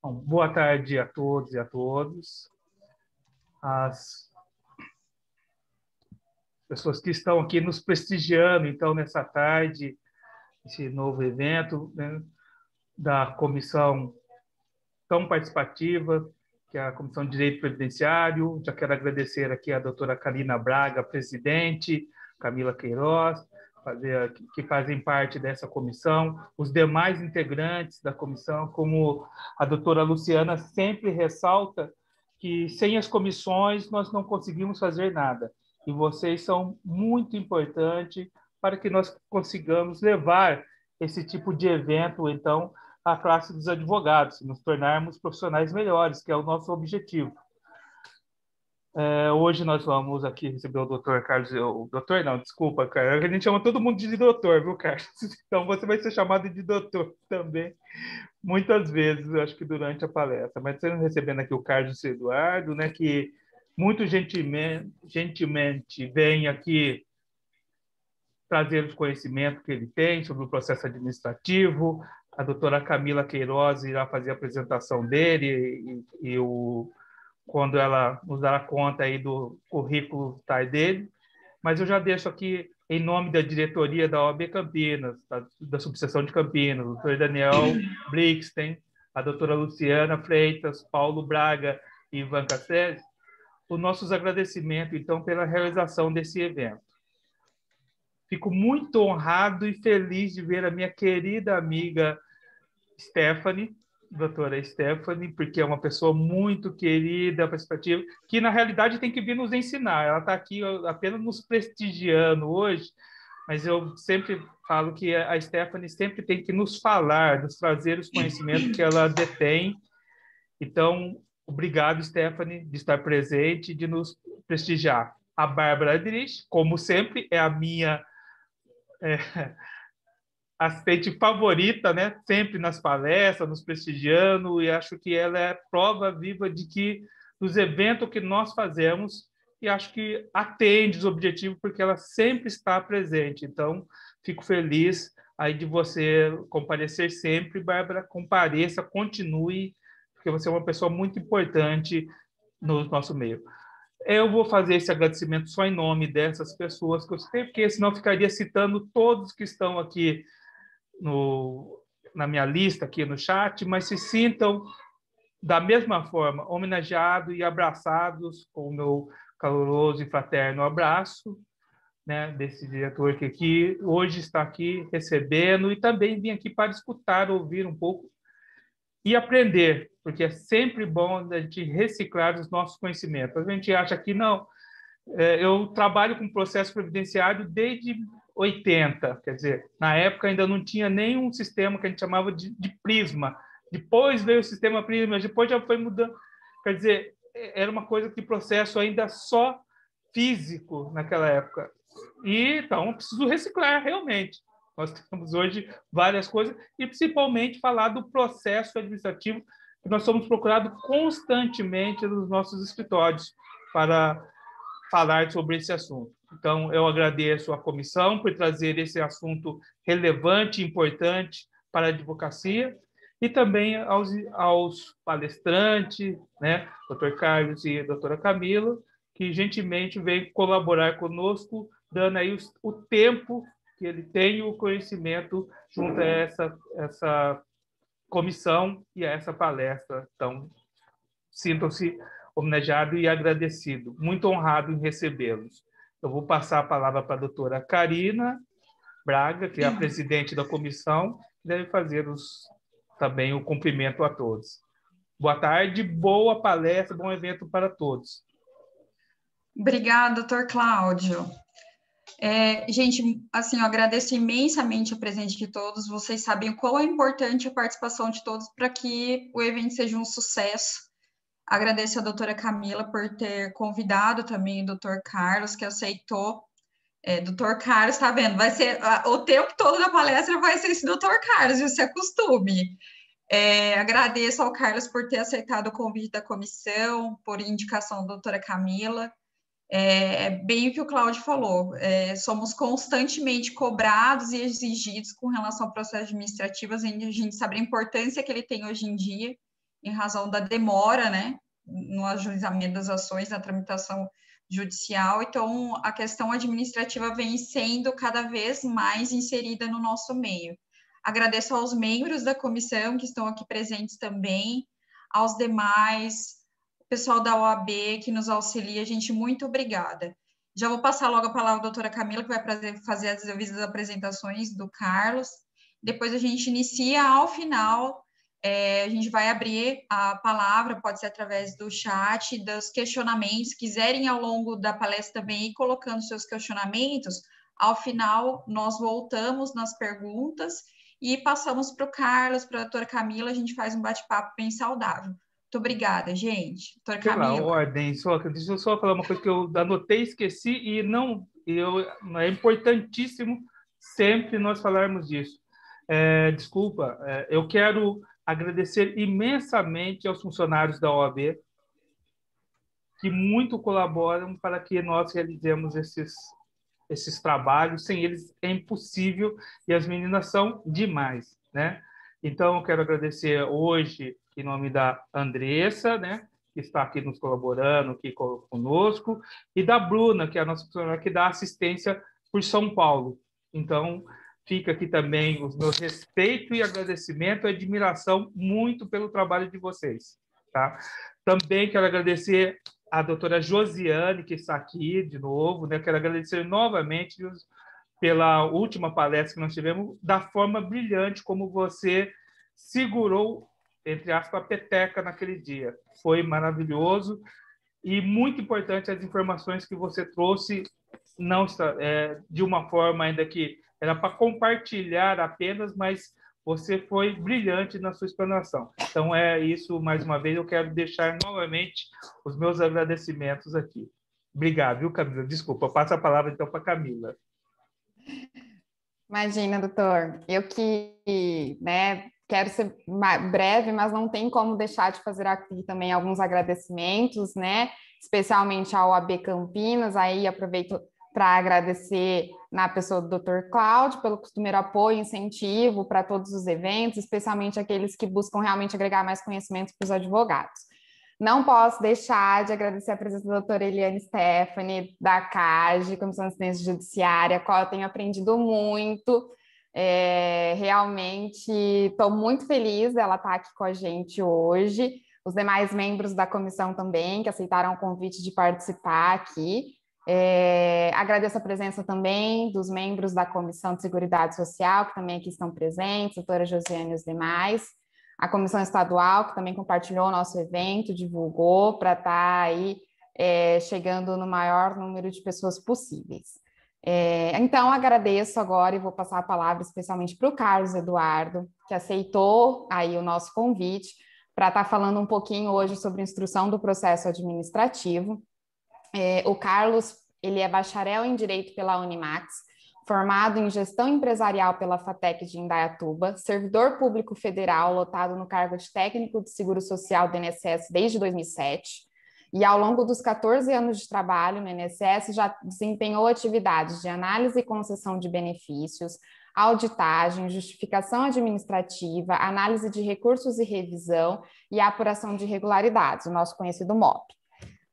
Bom, boa tarde a todos e a todas. As pessoas que estão aqui nos prestigiando, então, nessa tarde, esse novo evento, né, da comissão tão participativa, que é a Comissão de Direito Previdenciário. Já quero agradecer aqui a doutora Karina Braga, presidente, Camila Queiroz, que fazem parte dessa comissão, os demais integrantes da comissão, como a doutora Luciana sempre ressalta, que sem as comissões nós não conseguimos fazer nada. E vocês são muito importantes para que nós consigamos levar esse tipo de evento, então, à classe dos advogados, nos tornarmos profissionais melhores, que é o nosso objetivo. Hoje nós vamos aqui receber o doutor Carlos, o doutor não, desculpa, Carlos, a gente chama todo mundo de doutor, viu, Carlos? Então você vai ser chamado de doutor também, muitas vezes, eu acho que durante a palestra. Mas estamos recebendo aqui o Carlos Eduardo, né, que muito gentilmente vem aqui trazer os conhecimentos que ele tem sobre o processo administrativo. A doutora Camila Queiroz irá fazer a apresentação dele quando ela nos dará conta aí do currículo dele. Mas eu já deixo aqui, em nome da diretoria da OAB Campinas, da subseção de Campinas, o doutor Daniel Blixten, a doutora Luciana Freitas, Paulo Braga e Ivan Cassese, os nossos agradecimentos, então, pela realização desse evento. Fico muito honrado e feliz de ver a minha querida amiga Stephanie, doutora Stephanie, porque é uma pessoa muito querida, participativa, que na realidade tem que vir nos ensinar. Ela está aqui apenas nos prestigiando hoje, mas eu sempre falo que a Stephanie sempre tem que nos falar, nos trazer os conhecimentos que ela detém. Então, obrigado, Stephanie, de estar presente e de nos prestigiar. A Bárbara Adrich, como sempre, é a minha assistente favorita, né? Sempre nas palestras, nos prestigiando, e acho que ela é prova viva de que nos eventos que nós fazemos, e acho que atende os objetivos, porque ela sempre está presente. Então, fico feliz aí de você comparecer sempre, Bárbara, compareça, continue, porque você é uma pessoa muito importante no nosso meio. Eu vou fazer esse agradecimento só em nome dessas pessoas que eu citei, porque senão eu ficaria citando todos que estão aqui na minha lista, aqui no chat, mas se sintam da mesma forma homenageados e abraçados com o meu caloroso e fraterno abraço, né, desse diretor que aqui, hoje está aqui recebendo, e também vim aqui para escutar, ouvir um pouco e aprender, porque é sempre bom a gente reciclar os nossos conhecimentos. A gente acha que não. Eu trabalho com processo previdenciário desde 80, quer dizer, na época ainda não tinha nenhum sistema que a gente chamava de prisma. Depois veio o sistema prisma, depois já foi mudando. Quer dizer, era uma coisa que processo ainda só físico naquela época. E então preciso reciclar realmente. Nós temos hoje várias coisas, e principalmente falar do processo administrativo, que nós somos procurados constantemente nos nossos escritórios para falar sobre esse assunto. Então, eu agradeço à comissão por trazer esse assunto relevante e importante para a advocacia, e também aos palestrantes, né, doutor Carlos e doutora Camila, que gentilmente vêm colaborar conosco, dando aí o tempo que ele tem, o conhecimento junto a essa comissão e a essa palestra. Então, sintam-se homenageado e agradecido. Muito honrado em recebê-los. Eu vou passar a palavra para a doutora Karina Braga, que é a presidente da comissão, que deve fazer também o cumprimento a todos. Boa tarde, boa palestra, bom evento para todos. Obrigada, doutor Cláudio. Gente, assim, eu agradeço imensamente a presença de todos. Vocês sabem o quão é importante a participação de todos para que o evento seja um sucesso. Agradeço a doutora Camila por ter convidado também o doutor Carlos, que aceitou. Doutor Carlos, tá vendo? Vai ser o tempo todo da palestra vai ser esse doutor Carlos, viu? Se acostume. Agradeço ao Carlos por ter aceitado o convite da comissão, por indicação da doutora Camila. Bem o que o Cláudio falou, somos constantemente cobrados e exigidos com relação ao processo administrativo, a gente sabe a importância que ele tem hoje em dia, em razão da demora, né, no ajuizamento das ações, na tramitação judicial. Então, a questão administrativa vem sendo cada vez mais inserida no nosso meio. Agradeço aos membros da comissão que estão aqui presentes também, aos demais, o pessoal da OAB que nos auxilia, gente, muito obrigada. Já vou passar logo a palavra à doutora Camila, que vai fazer as devidas apresentações do Carlos. Depois a gente inicia, ao final, a gente vai abrir a palavra, pode ser através do chat, dos questionamentos, quiserem ao longo da palestra também ir colocando seus questionamentos, ao final nós voltamos nas perguntas e passamos para o Carlos, para a doutora Camila, a gente faz um bate-papo bem saudável. Muito obrigada, gente. Doutora Pela Camila. ordem, deixa eu só falar uma coisa que eu anotei, esqueci, é importantíssimo sempre nós falarmos disso. Desculpa, eu quero agradecer imensamente aos funcionários da OAB que muito colaboram para que nós realizemos esses trabalhos. Sem eles é impossível e as meninas são demais, né? Então, eu quero agradecer hoje em nome da Andressa, né, que está aqui nos colaborando, aqui conosco, e da Bruna, que é a nossa funcionária que dá assistência por São Paulo. Então, fica aqui também o meu respeito e agradecimento e admiração muito pelo trabalho de vocês. Tá? Também quero agradecer a doutora Josiane, que está aqui de novo, né? Quero agradecer novamente pela última palestra que nós tivemos, da forma brilhante como você segurou, entre aspas, a peteca naquele dia. Foi maravilhoso e muito importante as informações que você trouxe, não de uma forma ainda que era para compartilhar apenas, mas você foi brilhante na sua explanação. Então, é isso, mais uma vez, eu quero deixar novamente os meus agradecimentos aqui. Obrigado, viu, Camila? Desculpa, eu passo a palavra então para a Camila. Imagina, doutor, eu que, né, quero ser breve, mas não tem como deixar de fazer aqui também alguns agradecimentos, né, especialmente ao AB Campinas, aí aproveito para agradecer na pessoa do Dr. Cláudio pelo costumeiro apoio e incentivo para todos os eventos, especialmente aqueles que buscam realmente agregar mais conhecimento para os advogados. Não posso deixar de agradecer a presença da doutora Eliane Stephanie, da CAGE, Comissão de Assistência Judiciária, a qual eu tenho aprendido muito. Realmente estou muito feliz dela estar aqui com a gente hoje. Os demais membros da comissão também, que aceitaram o convite de participar aqui. Agradeço a presença também dos membros da Comissão de Seguridade Social, que também aqui estão presentes, doutora Josiane e os demais. A Comissão Estadual, que também compartilhou o nosso evento, divulgou para estar aí chegando no maior número de pessoas possíveis. Então, agradeço agora e vou passar a palavra especialmente para o Carlos Eduardo, que aceitou aí o nosso convite para estar falando um pouquinho hoje sobre instrução do processo administrativo. O Carlos, ele é bacharel em Direito pela Unimax, formado em Gestão Empresarial pela FATEC de Indaiatuba, servidor público federal lotado no cargo de técnico de seguro social do INSS desde 2007, e ao longo dos 14 anos de trabalho no INSS já desempenhou atividades de análise e concessão de benefícios, auditagem, justificação administrativa, análise de recursos e revisão e apuração de irregularidades, o nosso conhecido MOP.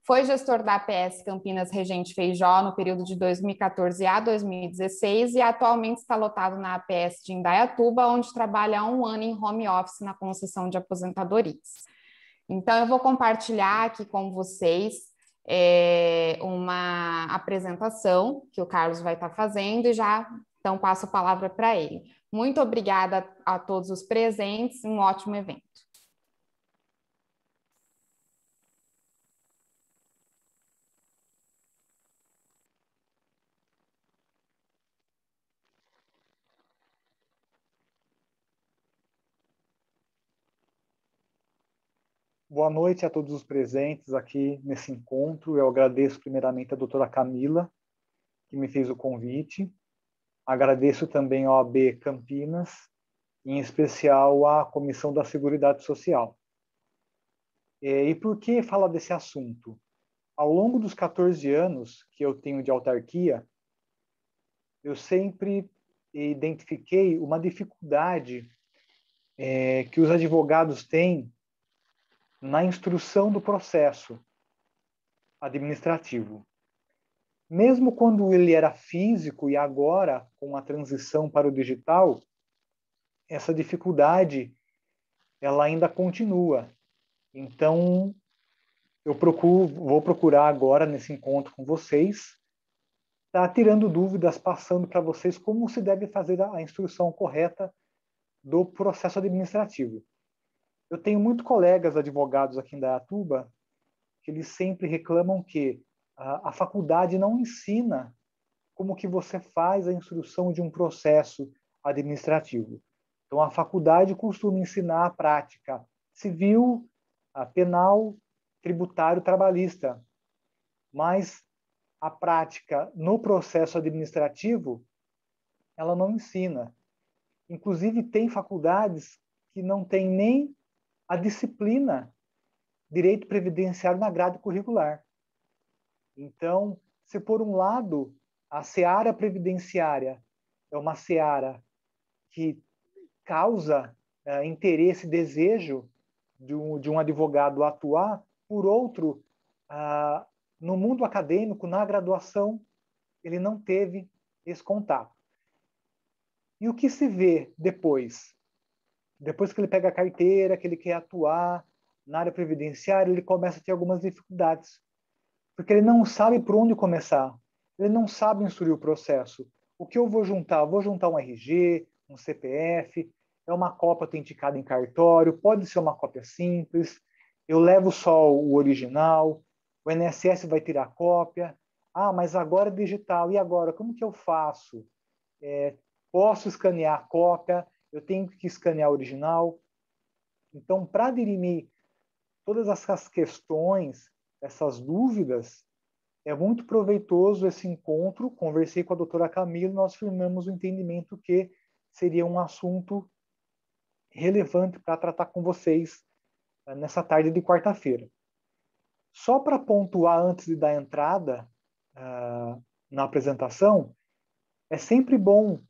Foi gestor da APS Campinas Regente Feijó no período de 2014 a 2016 e atualmente está lotado na APS de Indaiatuba, onde trabalha há 1 ano em home office na concessão de aposentadorias. Então, eu vou compartilhar aqui com vocês uma apresentação que o Carlos vai estar fazendo e já, então, passo a palavra para ele. Muito obrigada a todos os presentes, um ótimo evento. Boa noite a todos os presentes aqui nesse encontro. Eu agradeço primeiramente a doutora Camila, que me fez o convite. Agradeço também ao AB Campinas, em especial à Comissão da Seguridade Social. E por que falar desse assunto? Ao longo dos 14 anos que eu tenho de autarquia, eu sempre identifiquei uma dificuldade que os advogados têm na instrução do processo administrativo. Mesmo quando ele era físico e agora, com a transição para o digital, essa dificuldade ela ainda continua. Então, vou procurar agora, nesse encontro com vocês, estar tirando dúvidas, passando para vocês como se deve fazer a instrução correta do processo administrativo. Eu tenho muitos colegas advogados aqui em Indaiatuba que eles sempre reclamam que a faculdade não ensina como que você faz a instrução de um processo administrativo. Então, a faculdade costuma ensinar a prática civil, a penal, tributário, trabalhista. Mas a prática no processo administrativo, ela não ensina. Inclusive, tem faculdades que não têm nem a disciplina direito previdenciário na grade curricular. Então, se por um lado a seara previdenciária é uma seara que causa interesse e desejo de um advogado atuar, por outro, no mundo acadêmico, na graduação, ele não teve esse contato. E o que se vê depois? Depois que ele pega a carteira, que ele quer atuar na área previdenciária, ele começa a ter algumas dificuldades, porque ele não sabe por onde começar, ele não sabe instruir o processo. O que eu vou juntar? Eu vou juntar um RG, um CPF, é uma cópia autenticada em cartório, pode ser uma cópia simples, eu levo só o original, o INSS vai tirar cópia, mas agora é digital, e agora, como que eu faço? Posso escanear a cópia, eu tenho que escanear o original. Então, para dirimir todas essas questões, essas dúvidas, é muito proveitoso esse encontro. Conversei com a doutora Camila e nós firmamos o entendimento que seria um assunto relevante para tratar com vocês nessa tarde de quarta-feira. Só para pontuar antes de dar entrada na apresentação, é sempre bom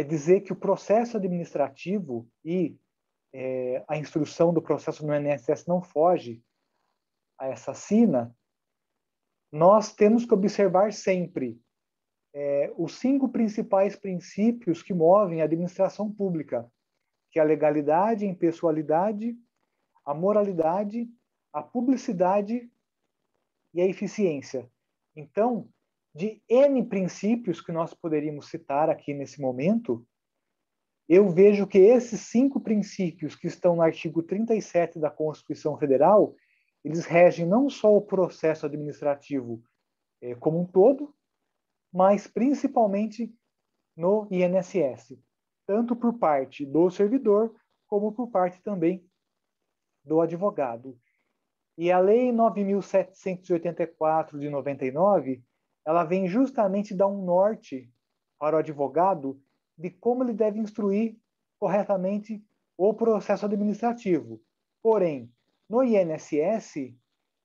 dizer que o processo administrativo e a instrução do processo no INSS não foge a essa sina. Nós temos que observar sempre os 5 principais princípios que movem a administração pública, que é a legalidade, a impessoalidade, a moralidade, a publicidade e a eficiência. Então, de N princípios que nós poderíamos citar aqui nesse momento, eu vejo que esses 5 princípios que estão no artigo 37 da Constituição Federal, eles regem não só o processo administrativo como um todo, mas principalmente no INSS, tanto por parte do servidor, como por parte também do advogado. E a Lei 9.784 de 99, ela vem justamente dar um norte para o advogado de como ele deve instruir corretamente o processo administrativo. Porém, no INSS,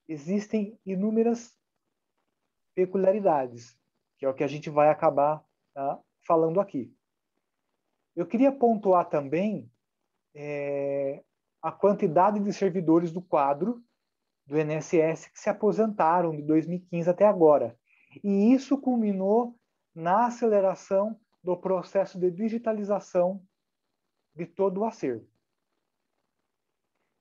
existem inúmeras peculiaridades, que é o que a gente vai acabar falando aqui. Eu queria pontuar também a quantidade de servidores do quadro do INSS que se aposentaram de 2015 até agora. E isso culminou na aceleração do processo de digitalização de todo o acervo.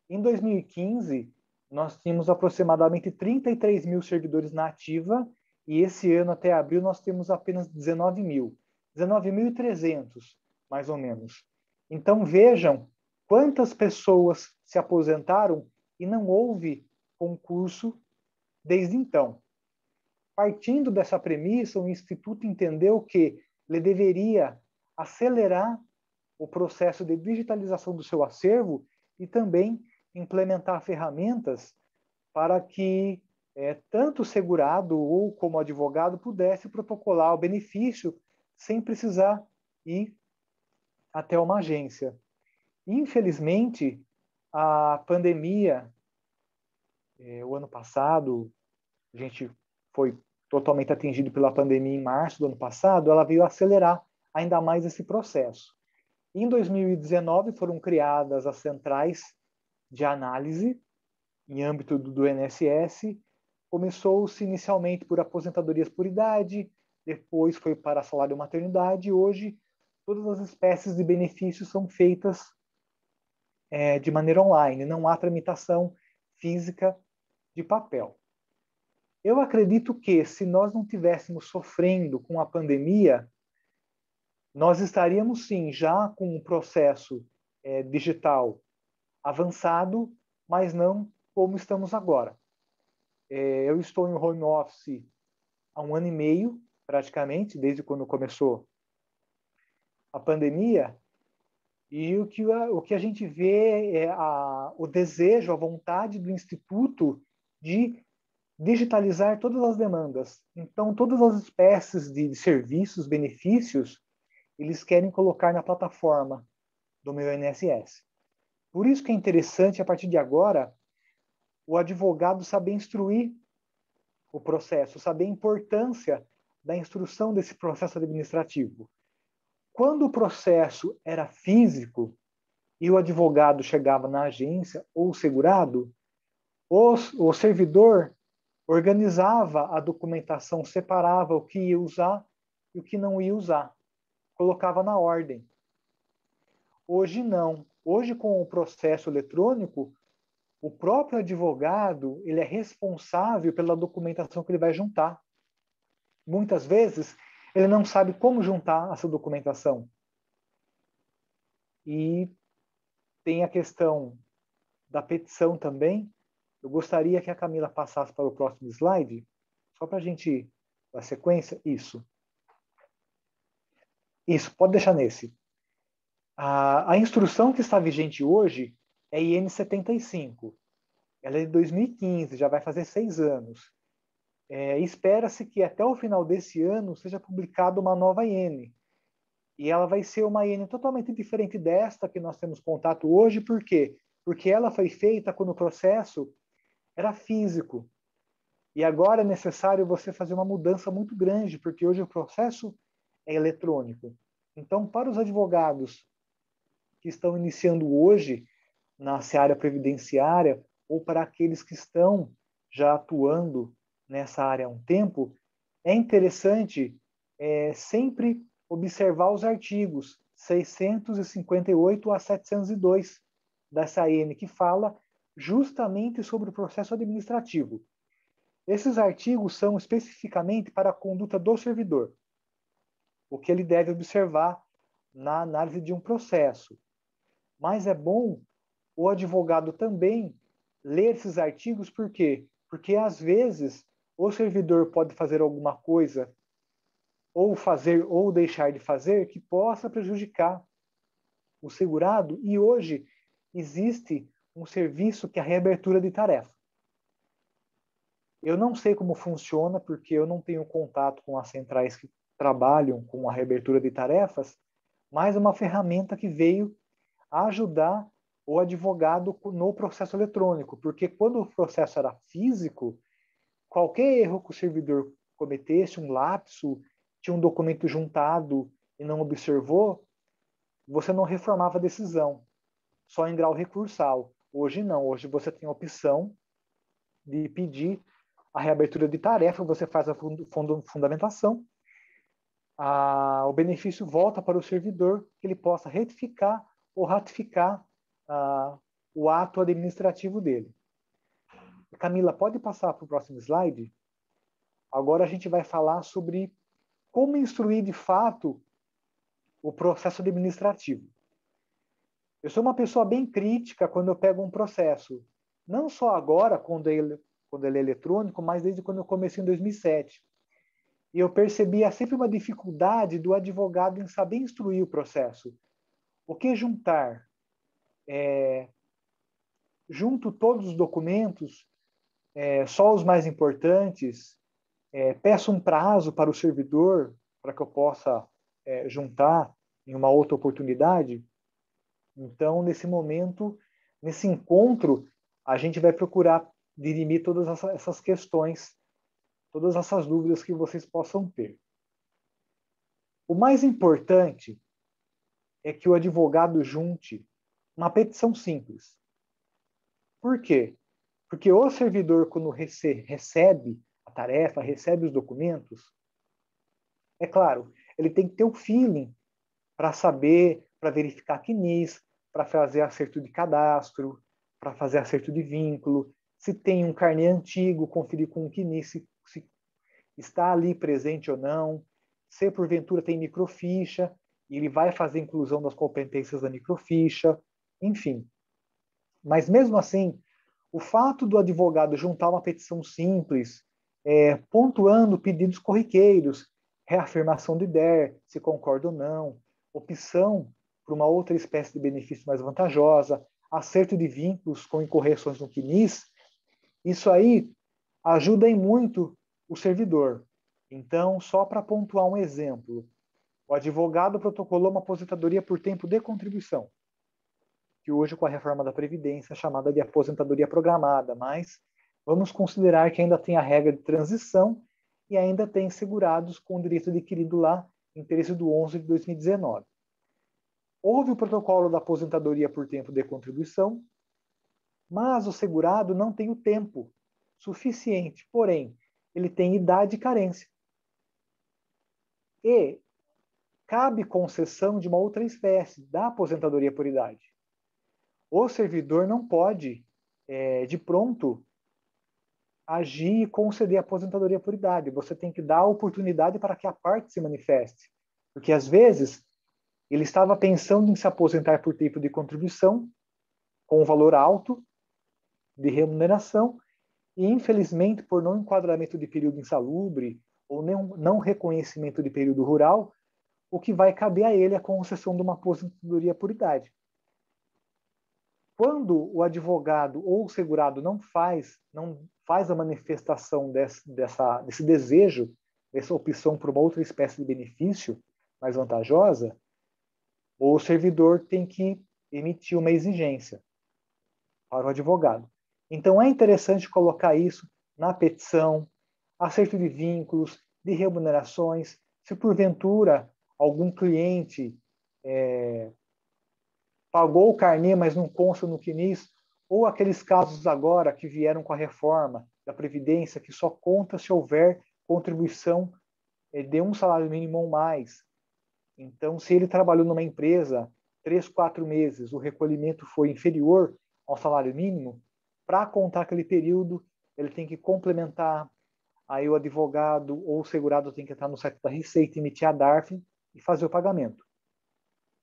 Em 2015, nós tínhamos aproximadamente 33 mil servidores na ativa, e esse ano, até abril, nós temos apenas 19 mil. 19.300, mais ou menos. Então, vejam quantas pessoas se aposentaram e não houve concurso desde então. Partindo dessa premissa, o Instituto entendeu que ele deveria acelerar o processo de digitalização do seu acervo e também implementar ferramentas para que tanto o segurado ou como advogado pudesse protocolar o benefício sem precisar ir até uma agência. Infelizmente, a pandemia, o ano passado, a gente foi totalmente atingido pela pandemia em março do ano passado, ela veio acelerar ainda mais esse processo. Em 2019, foram criadas as centrais de análise, em âmbito do INSS, começou-se inicialmente por aposentadorias por idade, depois foi para salário maternidade, e hoje todas as espécies de benefícios são feitas de maneira online, não há tramitação física de papel. Eu acredito que, se nós não estivéssemos sofrendo com a pandemia, nós estaríamos, sim, já com um processo digital avançado, mas não como estamos agora. Eu estou em home office há 1 ano e meio, praticamente, desde quando começou a pandemia, e o que a gente vê é o desejo, a vontade do Instituto de digitalizar todas as demandas. Então, todas as espécies de serviços, benefícios, eles querem colocar na plataforma do meu INSS. Por isso que é interessante, a partir de agora, o advogado saber instruir o processo, saber a importância da instrução desse processo administrativo. Quando o processo era físico e o advogado chegava na agência ou o segurado, o servidor organizava a documentação, separava o que ia usar e o que não ia usar, colocava na ordem. Hoje não. Hoje, com o processo eletrônico, o próprio advogado ele é responsável pela documentação que ele vai juntar. Muitas vezes, ele não sabe como juntar essa documentação. E tem a questão da petição também. Eu gostaria que a Camila passasse para o próximo slide, só para a gente dar sequência. Isso, pode deixar nesse. A instrução que está vigente hoje é IN 75. Ela é de 2015, já vai fazer 6 anos. Espera-se que até o final desse ano seja publicada uma nova IN. E ela vai ser uma IN totalmente diferente desta que nós temos contato hoje. Por quê? Porque ela foi feita quando o processo era físico. E agora é necessário você fazer uma mudança muito grande, porque hoje o processo é eletrônico. Então, para os advogados que estão iniciando hoje na seara previdenciária, ou para aqueles que estão já atuando nessa área há um tempo, é interessante sempre observar os artigos 658 a 702 dessa IN, que fala justamente sobre o processo administrativo. Esses artigos são especificamente para a conduta do servidor, o que ele deve observar na análise de um processo. Mas é bom o advogado também ler esses artigos, por quê? Porque, às vezes, o servidor pode fazer alguma coisa, ou fazer ou deixar de fazer, que possa prejudicar o segurado, e hoje existe um serviço que é a reabertura de tarefa. Eu não sei como funciona, porque eu não tenho contato com as centrais que trabalham com a reabertura de tarefas, mas é uma ferramenta que veio a ajudar o advogado no processo eletrônico, porque quando o processo era físico, qualquer erro que o servidor cometesse, um lapso, tinha um documento juntado e não observou, você não reformava a decisão, só em grau recursal. Hoje não, hoje você tem a opção de pedir a reabertura de tarefa, você faz a fundamentação, o benefício volta para o servidor, que ele possa retificar ou ratificar o ato administrativo dele. Camila, pode passar para o próximo slide? Agora a gente vai falar sobre como instruir de fato o processo administrativo. Eu sou uma pessoa bem crítica quando eu pego um processo, não só agora, quando ele é eletrônico, mas desde quando eu comecei em 2007. E eu percebia sempre uma dificuldade do advogado em saber instruir o processo. O que juntar? Junto todos os documentos, só os mais importantes, peço um prazo para o servidor, para que eu possa juntar em uma outra oportunidade. Então, nesse momento, nesse encontro, a gente vai procurar dirimir todas essas questões, todas essas dúvidas que vocês possam ter. O mais importante é que o advogado junte uma petição simples. Por quê? Porque o servidor, quando recebe a tarefa, recebe os documentos, é claro, ele tem que ter o feeling para saber, para verificar CNIS, para fazer acerto de cadastro, para fazer acerto de vínculo, se tem um carnê antigo, conferir com o CNIS se está ali presente ou não, se porventura tem microficha, ele vai fazer a inclusão das competências da microficha, enfim. Mas mesmo assim, o fato do advogado juntar uma petição simples, pontuando pedidos corriqueiros, reafirmação de IDER, se concorda ou não, opção para uma outra espécie de benefício mais vantajosa, acerto de vínculos com incorreções no CNIS, isso aí ajuda em muito o servidor. Então, só para pontuar um exemplo, o advogado protocolou uma aposentadoria por tempo de contribuição, que hoje, com a reforma da Previdência, é chamada de aposentadoria programada, mas vamos considerar que ainda tem a regra de transição e ainda tem segurados com o direito adquirido lá em 13/11 de 2019. Houve o protocolo da aposentadoria por tempo de contribuição, mas o segurado não tem o tempo suficiente, porém, ele tem idade e carência. E cabe concessão de uma outra espécie, da aposentadoria por idade. O servidor não pode, de pronto, agir e conceder aposentadoria por idade. Você tem que dar a oportunidade para que a parte se manifeste. Porque, às vezes, ele estava pensando em se aposentar por tempo de contribuição, com um valor alto de remuneração, e, infelizmente, por não enquadramento de período insalubre ou não reconhecimento de período rural, o que vai caber a ele é a concessão de uma aposentadoria por idade. Quando o advogado ou o segurado não faz a manifestação desse desejo, dessa opção por uma outra espécie de benefício mais vantajosa, o servidor tem que emitir uma exigência para o advogado. Então, é interessante colocar isso na petição, acerto de vínculos, de remunerações, se porventura algum cliente pagou o carnê, mas não consta no CNIS, ou aqueles casos agora que vieram com a reforma da Previdência, que só conta se houver contribuição de um salário mínimo ou mais. Então, se ele trabalhou numa empresa 3, 4 meses, o recolhimento foi inferior ao salário mínimo, para contar aquele período, ele tem que complementar, aí o advogado ou o segurado tem que estar no site da Receita, emitir a DARF e fazer o pagamento.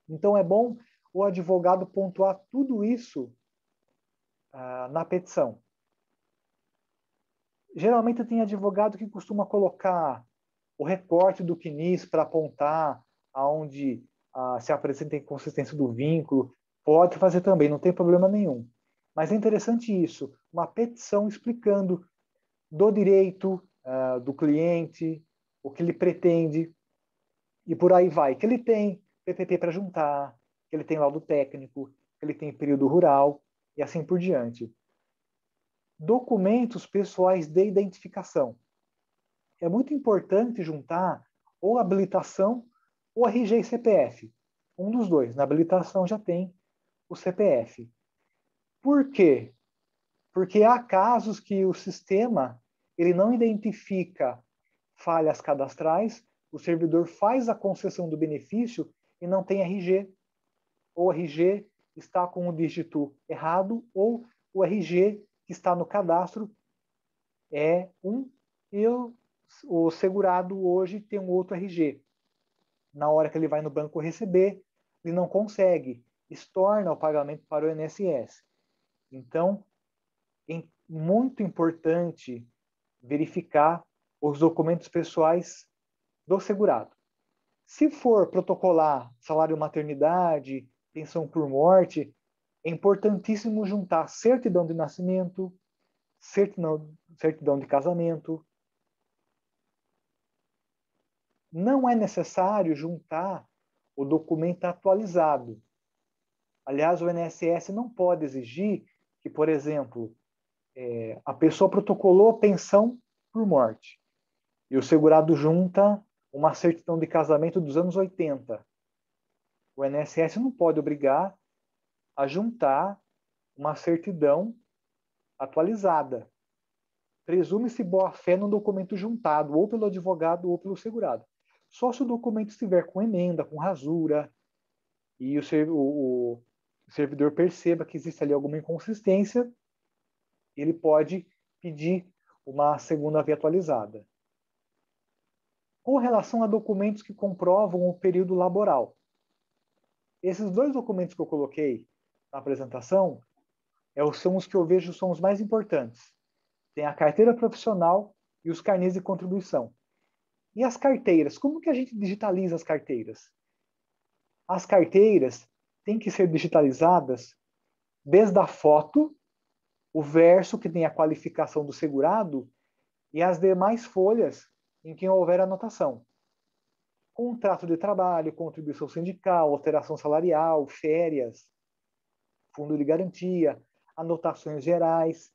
Então, é bom o advogado pontuar tudo isso na petição. Geralmente tem advogado que costuma colocar o recorte do CNIS para apontar aonde se apresenta a inconsistência do vínculo. Pode fazer também, não tem problema nenhum. Mas é interessante isso, uma petição explicando do direito do cliente, o que ele pretende, e por aí vai. Que ele tem PPP para juntar, que ele tem laudo técnico, que ele tem período rural, e assim por diante. Documentos pessoais de identificação. É muito importante juntar ou habilitação ou RG e CPF. Um dos dois. Na habilitação já tem o CPF. Por quê? Porque há casos que o sistema ele não identifica falhas cadastrais, o servidor faz a concessão do benefício e não tem RG. Ou o RG está com o dígito errado, ou o RG que está no cadastro é um e o segurado hoje tem um outro RG. Na hora que ele vai no banco receber, ele não consegue, estorna o pagamento para o INSS. Então, é muito importante verificar os documentos pessoais do segurado. Se for protocolar salário maternidade, pensão por morte, é importantíssimo juntar certidão de nascimento, certidão de casamento. Não é necessário juntar o documento atualizado. Aliás, o INSS não pode exigir que, por exemplo, a pessoa protocolou pensão por morte e o segurado junta uma certidão de casamento dos anos 80. O INSS não pode obrigar a juntar uma certidão atualizada. Presume-se boa-fé no documento juntado, ou pelo advogado ou pelo segurado. Só se o documento estiver com emenda, com rasura, e o servidor perceba que existe ali alguma inconsistência, ele pode pedir uma segunda via atualizada. Com relação a documentos que comprovam o período laboral, esses 2 documentos que eu coloquei na apresentação são os que eu vejo são os mais importantes. Tem a carteira profissional e os carnês de contribuição. E as carteiras? Como que a gente digitaliza as carteiras? As carteiras têm que ser digitalizadas desde a foto, o verso que tem a qualificação do segurado e as demais folhas em que houver anotação. Contrato de trabalho, contribuição sindical, alteração salarial, férias, fundo de garantia, anotações gerais.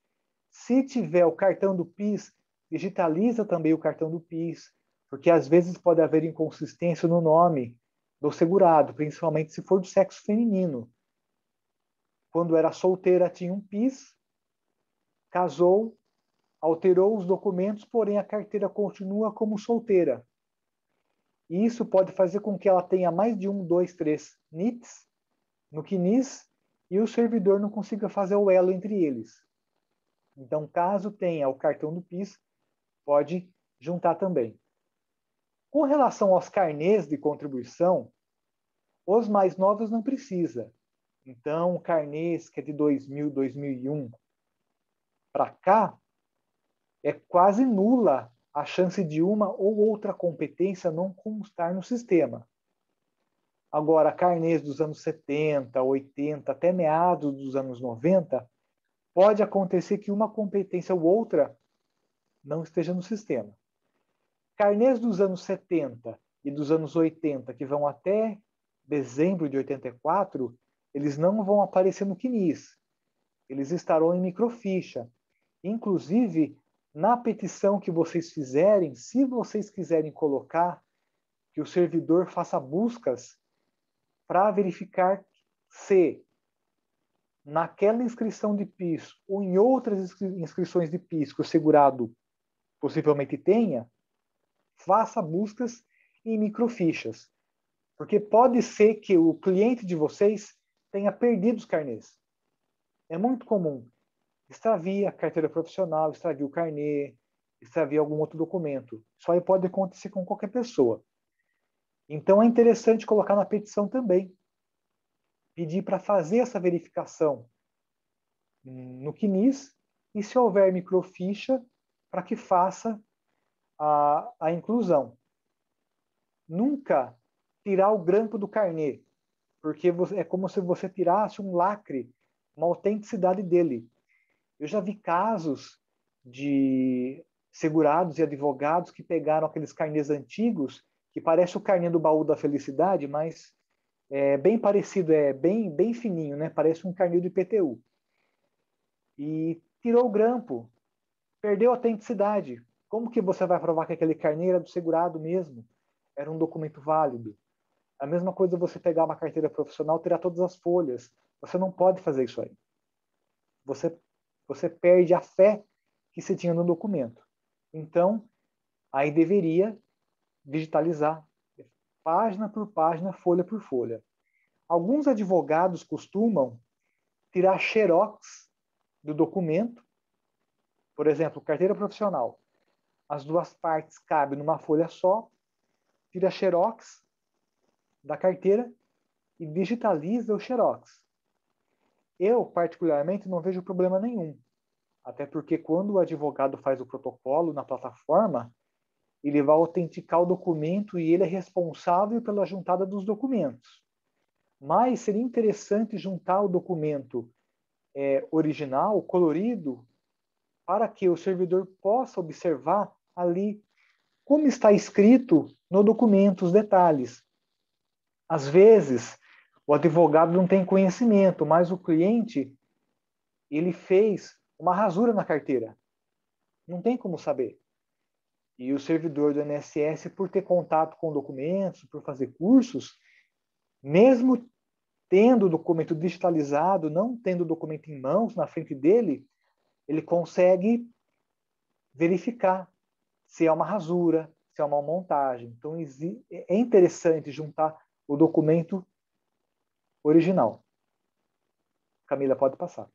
Se tiver o cartão do PIS, digitaliza também o cartão do PIS, porque às vezes pode haver inconsistência no nome do segurado, principalmente se for do sexo feminino. Quando era solteira tinha um PIS, casou, alterou os documentos, porém a carteira continua como solteira. E isso pode fazer com que ela tenha mais de 1, 2, 3 NITs no CNIS e o servidor não consiga fazer o elo entre eles. Então, caso tenha o cartão do PIS, pode juntar também. Com relação aos carnês de contribuição, os mais novos não precisa. Então, o carnês que é de 2000, 2001 para cá, é quase nula a chance de uma ou outra competência não constar no sistema. Agora, carnês dos anos 70, 80, até meados dos anos 90, pode acontecer que uma competência ou outra não esteja no sistema. Carnês dos anos 70 e dos anos 80, que vão até dezembro de 84, eles não vão aparecer no CNIS. Eles estarão em microficha. Inclusive, na petição que vocês fizerem, se vocês quiserem colocar que o servidor faça buscas para verificar se naquela inscrição de PIS ou em outras inscrições de PIS que o segurado possivelmente tenha, faça buscas em microfichas. Porque pode ser que o cliente de vocês tenha perdido os carnês. É muito comum. Extravia a carteira profissional, extravia o carnê, extravia algum outro documento. Isso aí pode acontecer com qualquer pessoa. Então é interessante colocar na petição também. Pedir para fazer essa verificação no CNIS e, se houver microficha, para que faça a inclusão. Nunca tirar o grampo do carnê, porque é como se você tirasse um lacre, uma autenticidade dele. Eu já vi casos de segurados e advogados que pegaram aqueles carnês antigos, que parece o carnê do baú da felicidade, mas é bem parecido, é bem fininho, né? Parece um carnê do IPTU. E tirou o grampo, perdeu a autenticidade. Como que você vai provar que aquele carnê era do segurado mesmo? Era um documento válido. A mesma coisa você pegar uma carteira profissional, tirar todas as folhas. Você não pode fazer isso aí. Você perde a fé que você tinha no documento. Então, aí deveria digitalizar página por página, folha por folha. Alguns advogados costumam tirar xerox do documento. Por exemplo, carteira profissional. As duas partes cabem numa folha só, tira xerox da carteira e digitaliza o xerox. Eu, particularmente, não vejo problema nenhum. Até porque quando o advogado faz o protocolo na plataforma, ele vai autenticar o documento e ele é responsável pela juntada dos documentos. Mas seria interessante juntar o documento original, colorido, para que o servidor possa observar ali como está escrito no documento, os detalhes. Às vezes, o advogado não tem conhecimento, mas o cliente, ele fez uma rasura na carteira. Não tem como saber. E o servidor do INSS, por ter contato com documentos, por fazer cursos, mesmo tendo o documento digitalizado, não tendo o documento em mãos, na frente dele, ele consegue verificar se é uma rasura, se é uma montagem. Então, é interessante juntar o documento original. Camila, pode passar.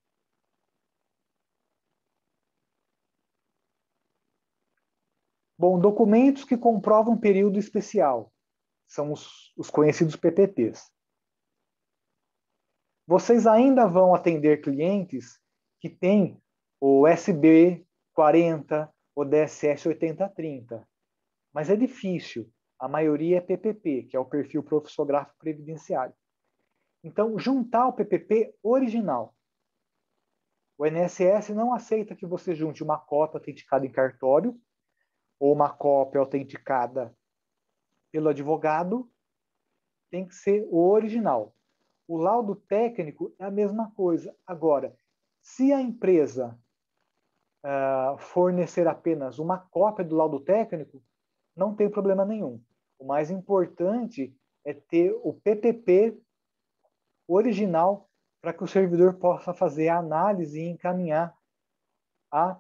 Bom, documentos que comprovam período especial são os conhecidos PPPs. Vocês ainda vão atender clientes que têm o SB 40, o DSS 8030, mas é difícil. A maioria é PPP, que é o perfil profissográfico previdenciário. Então, juntar o PPP original. O INSS não aceita que você junte uma cópia autenticada em cartório ou uma cópia autenticada pelo advogado. Tem que ser o original. O laudo técnico é a mesma coisa. Agora, se a empresa fornecer apenas uma cópia do laudo técnico, não tem problema nenhum. O mais importante é ter o PPP original para que o servidor possa fazer a análise e encaminhar à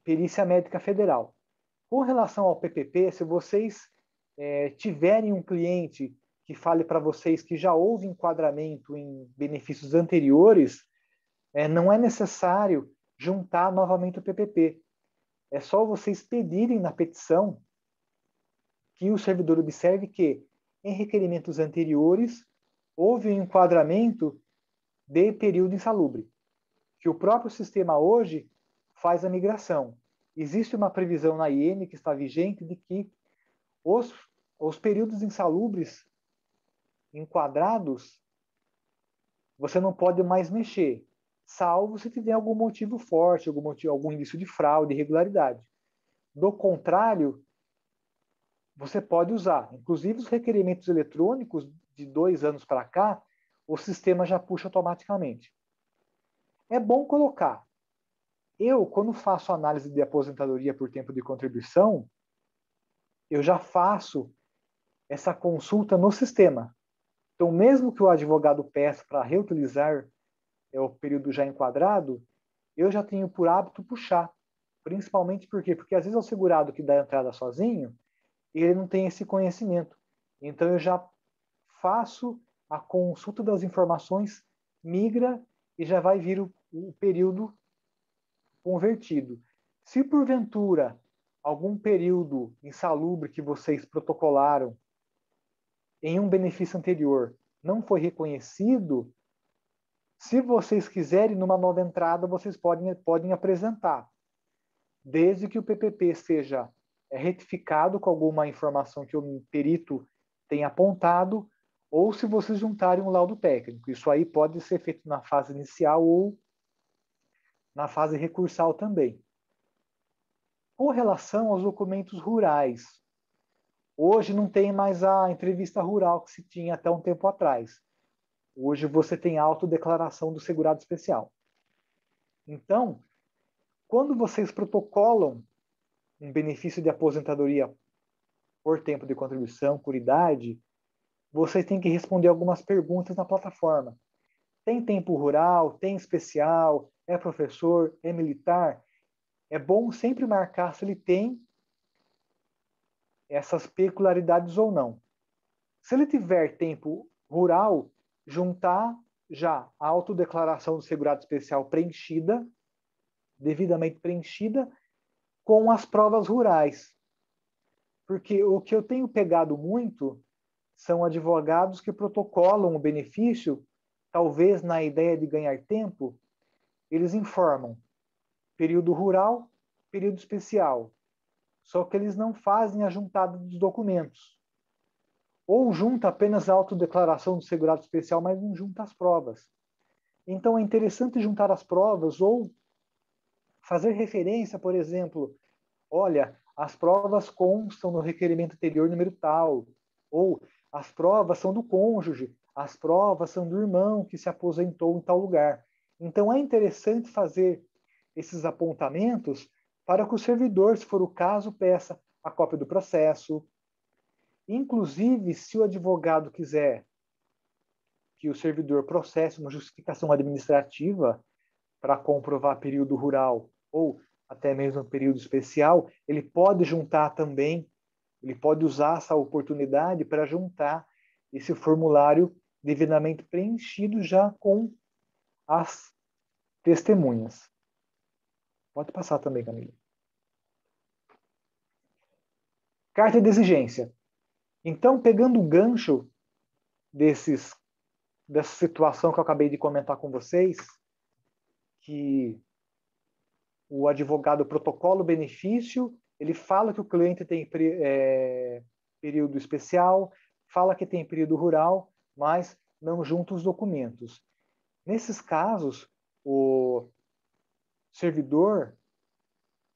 Perícia Médica Federal. Com relação ao PPP, se vocês tiverem um cliente que fale para vocês que já houve enquadramento em benefícios anteriores, não é necessário juntar novamente o PPP. É só vocês pedirem na petição que o servidor observe que, em requerimentos anteriores, houve um enquadramento de período insalubre, que o próprio sistema hoje faz a migração. Existe uma previsão na IN que está vigente de que os períodos insalubres enquadrados, você não pode mais mexer, salvo se tiver algum motivo forte, algum indício de fraude, irregularidade. Do contrário, você pode usar. Inclusive, os requerimentos eletrônicos de 2 anos para cá, o sistema já puxa automaticamente. É bom colocar. Eu, quando faço análise de aposentadoria por tempo de contribuição, eu já faço essa consulta no sistema. Então, mesmo que o advogado peça para reutilizar o período já enquadrado, eu já tenho por hábito puxar. Principalmente por quê? Porque às vezes é o segurado que dá a entrada sozinho e ele não tem esse conhecimento. Então, eu já faço a consulta das informações, migra e já vai vir o período convertido. Se porventura algum período insalubre que vocês protocolaram em um benefício anterior não foi reconhecido, se vocês quiserem, numa nova entrada, vocês podem apresentar, desde que o PPP seja retificado com alguma informação que o perito tenha apontado, ou se vocês juntarem um laudo técnico. Isso aí pode ser feito na fase inicial ou na fase recursal também. Com relação aos documentos rurais, hoje não tem mais a entrevista rural que se tinha até um tempo atrás. Hoje você tem a autodeclaração do segurado especial. Então, quando vocês protocolam um benefício de aposentadoria por tempo de contribuição, por idade, vocês têm que responder algumas perguntas na plataforma. Tem tempo rural? Tem especial? É professor? É militar? É bom sempre marcar se ele tem essas peculiaridades ou não. Se ele tiver tempo rural, juntar já a autodeclaração do segurado especial preenchida, devidamente preenchida, com as provas rurais. Porque o que eu tenho pegado muito são advogados que protocolam o benefício, talvez na ideia de ganhar tempo, eles informam período rural, período especial. Só que eles não fazem a juntada dos documentos. Ou junta apenas a autodeclaração do segurado especial, mas não junta as provas. Então é interessante juntar as provas ou fazer referência, por exemplo, olha, as provas constam no requerimento anterior número tal, ou as provas são do cônjuge, as provas são do irmão que se aposentou em tal lugar. Então é interessante fazer esses apontamentos para que o servidor, se for o caso, peça a cópia do processo. Inclusive, se o advogado quiser que o servidor processe uma justificação administrativa para comprovar período rural ou até mesmo período especial, ele pode juntar também, ele pode usar essa oportunidade para juntar esse formulário devidamente preenchido já com as testemunhas. Pode passar também, Camila. Carta de exigência. Então, pegando o gancho dessa situação que eu acabei de comentar com vocês, que o advogado protocolo benefício, ele fala que o cliente tem período especial, fala que tem período rural, mas não junta os documentos. Nesses casos, o servidor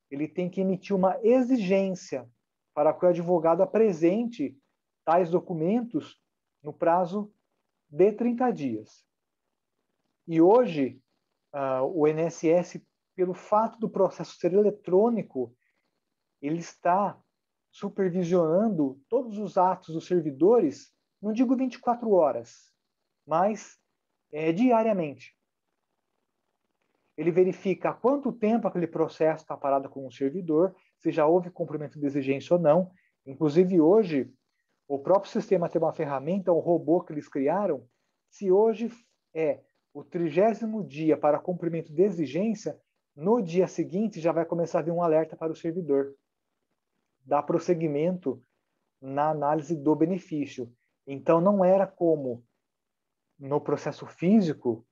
ele tem que emitir uma exigência para que o advogado apresente tais documentos no prazo de 30 dias. E hoje, o INSS, pelo fato do processo ser eletrônico, ele está supervisionando todos os atos dos servidores, não digo 24 horas, mas diariamente. Ele verifica há quanto tempo aquele processo está parado com o servidor, se já houve cumprimento de exigência ou não. Inclusive, hoje, o próprio sistema tem uma ferramenta, um robô que eles criaram. Se hoje é o 30º dia para cumprimento de exigência, no dia seguinte já vai começar a vir um alerta para o servidor. Dá prosseguimento na análise do benefício. Então, não era como no processo físico,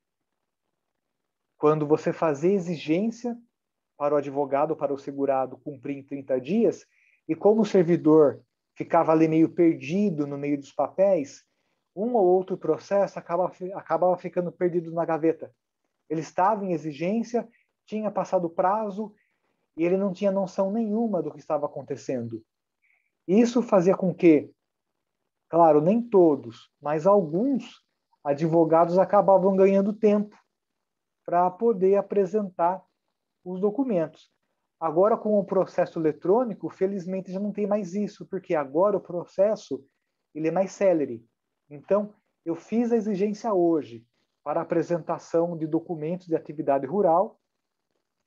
quando você fazia exigência para o advogado, para o segurado cumprir em 30 dias, e como o servidor ficava ali meio perdido no meio dos papéis, um ou outro processo acabava ficando perdido na gaveta. Ele estava em exigência, tinha passado o prazo, e ele não tinha noção nenhuma do que estava acontecendo. Isso fazia com que, claro, nem todos, mas alguns advogados acabavam ganhando tempo para poder apresentar os documentos. Agora, com o processo eletrônico, felizmente já não tem mais isso, porque agora o processo ele é mais célere. Então, eu fiz a exigência hoje para apresentação de documentos de atividade rural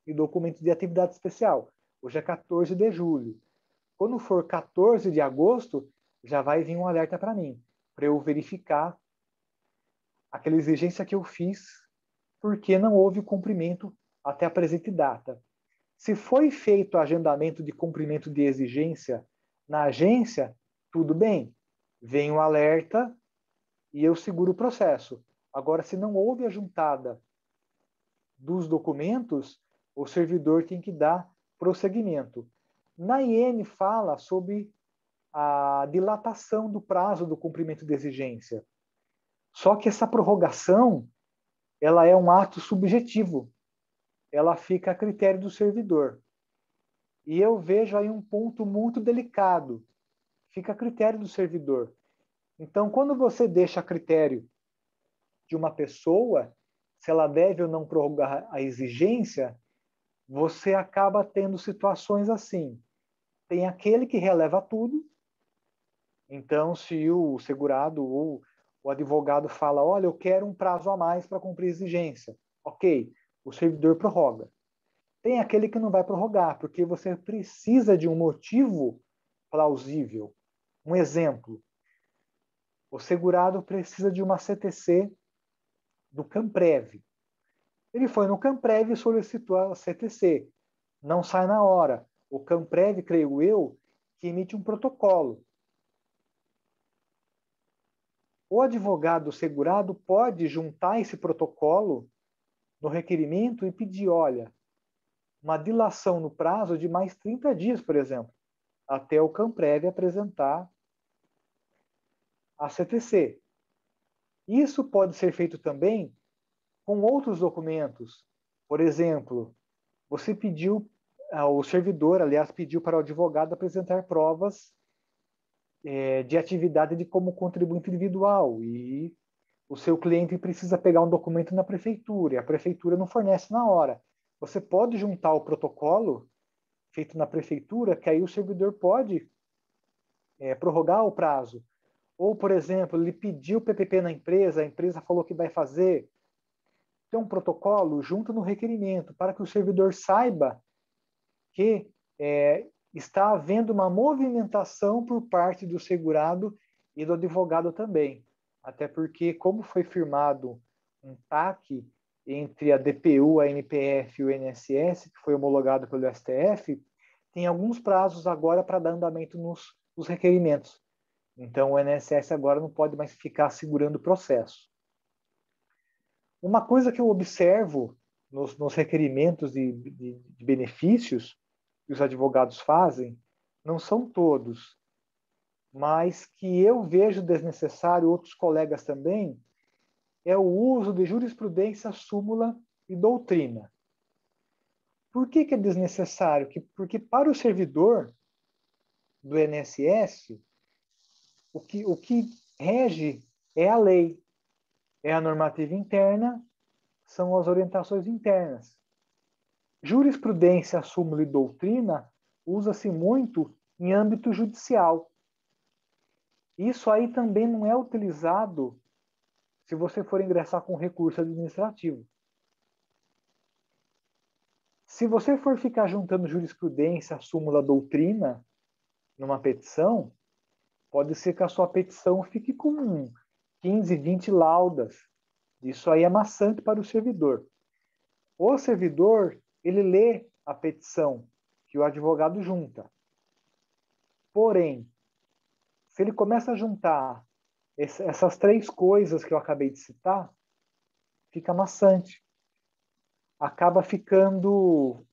e documentos de atividade especial. Hoje é 14 de julho. Quando for 14 de agosto, já vai vir um alerta para mim, para eu verificar aquela exigência que eu fiz, porque não houve cumprimento até a presente data. Se foi feito o agendamento de cumprimento de exigência na agência, tudo bem. Vem um alerta e eu seguro o processo. Agora, se não houve a juntada dos documentos, o servidor tem que dar prosseguimento. Na IN fala sobre a dilatação do prazo do cumprimento de exigência. Só que essa prorrogação, ela é um ato subjetivo. Ela fica a critério do servidor. E eu vejo aí um ponto muito delicado. Fica a critério do servidor. Então, quando você deixa a critério de uma pessoa, se ela deve ou não prorrogar a exigência, você acaba tendo situações assim. Tem aquele que releva tudo. Então, se o segurado ou o advogado fala, olha, eu quero um prazo a mais para cumprir a exigência. Ok, o servidor prorroga. Tem aquele que não vai prorrogar, porque você precisa de um motivo plausível. Um exemplo, o segurado precisa de uma CTC do Camprev. Ele foi no Camprev e solicitou a CTC. Não sai na hora. O Camprev, creio eu, que emite um protocolo. O advogado segurado pode juntar esse protocolo no requerimento e pedir, olha, uma dilação no prazo de mais 30 dias, por exemplo, até o Camprev apresentar a CTC. Isso pode ser feito também com outros documentos. Por exemplo, você pediu, o servidor, aliás, pediu para o advogado apresentar provas de atividade de como contribuinte individual e o seu cliente precisa pegar um documento na prefeitura e a prefeitura não fornece na hora. Você pode juntar o protocolo feito na prefeitura, que aí o servidor pode prorrogar o prazo. Ou, por exemplo, ele pediu PPP na empresa, a empresa falou que vai fazer. Tem um protocolo junto no requerimento, para que o servidor saiba porque está havendo uma movimentação por parte do segurado e do advogado também. Até porque, como foi firmado um TAC entre a DPU, a NPF e o INSS, que foi homologado pelo STF, tem alguns prazos agora para dar andamento nos requerimentos. Então, o INSS agora não pode mais ficar segurando o processo. Uma coisa que eu observo nos requerimentos de benefícios que os advogados fazem, não são todos, mas que eu vejo desnecessário, outros colegas também, é o uso de jurisprudência, súmula e doutrina. Por que é desnecessário? Porque para o servidor do INSS, o que rege é a lei, é a normativa interna, são as orientações internas. Jurisprudência, súmula e doutrina usa-se muito em âmbito judicial. Isso aí também não é utilizado se você for ingressar com recurso administrativo. Se você for ficar juntando jurisprudência, súmula, doutrina numa petição, pode ser que a sua petição fique com 15, 20 laudas. Isso aí é maçante para o servidor. O servidor, ele lê a petição que o advogado junta. Porém, se ele começa a juntar essas três coisas que eu acabei de citar, fica maçante. Acaba ficando...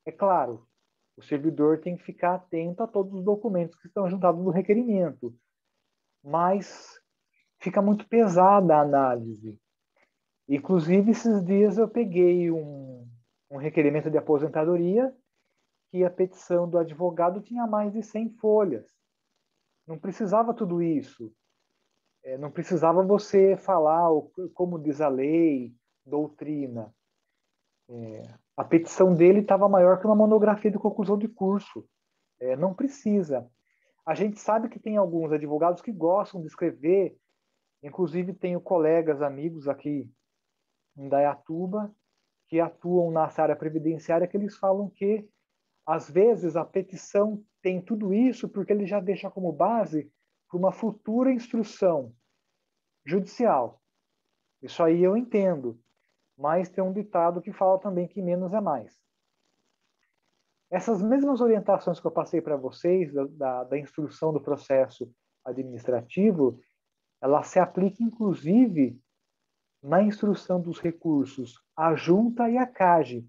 É claro, o servidor tem que ficar atento a todos os documentos que estão juntados no requerimento, mas fica muito pesada a análise. Inclusive, esses dias eu peguei um requerimento de aposentadoria que a petição do advogado tinha mais de 100 folhas. Não precisava tudo isso. Não precisava você falar como diz a lei, doutrina. A petição dele estava maior que uma monografia de conclusão de curso. Não precisa. A gente sabe que tem alguns advogados que gostam de escrever, inclusive tenho colegas, amigos aqui em Dayatuba, que atuam nessa área previdenciária, que eles falam que, às vezes, a petição tem tudo isso porque ele já deixa como base para uma futura instrução judicial. Isso aí eu entendo. Mas tem um ditado que fala também que menos é mais. Essas mesmas orientações que eu passei para vocês, da instrução do processo administrativo, ela se aplica, inclusive, na instrução dos recursos à junta e à CAGE.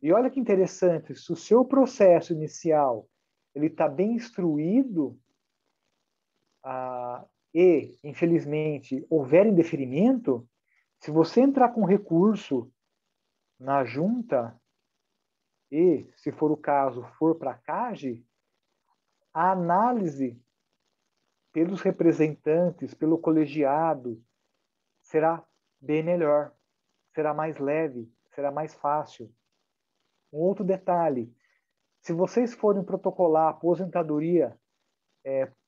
E olha que interessante, se o seu processo inicial ele está bem instruído e, infelizmente, houver indeferimento, se você entrar com recurso na junta e, se for o caso, for para a CAGE, a análise pelos representantes, pelo colegiado, será bem melhor, será mais leve, será mais fácil. Um outro detalhe, se vocês forem protocolar a aposentadoria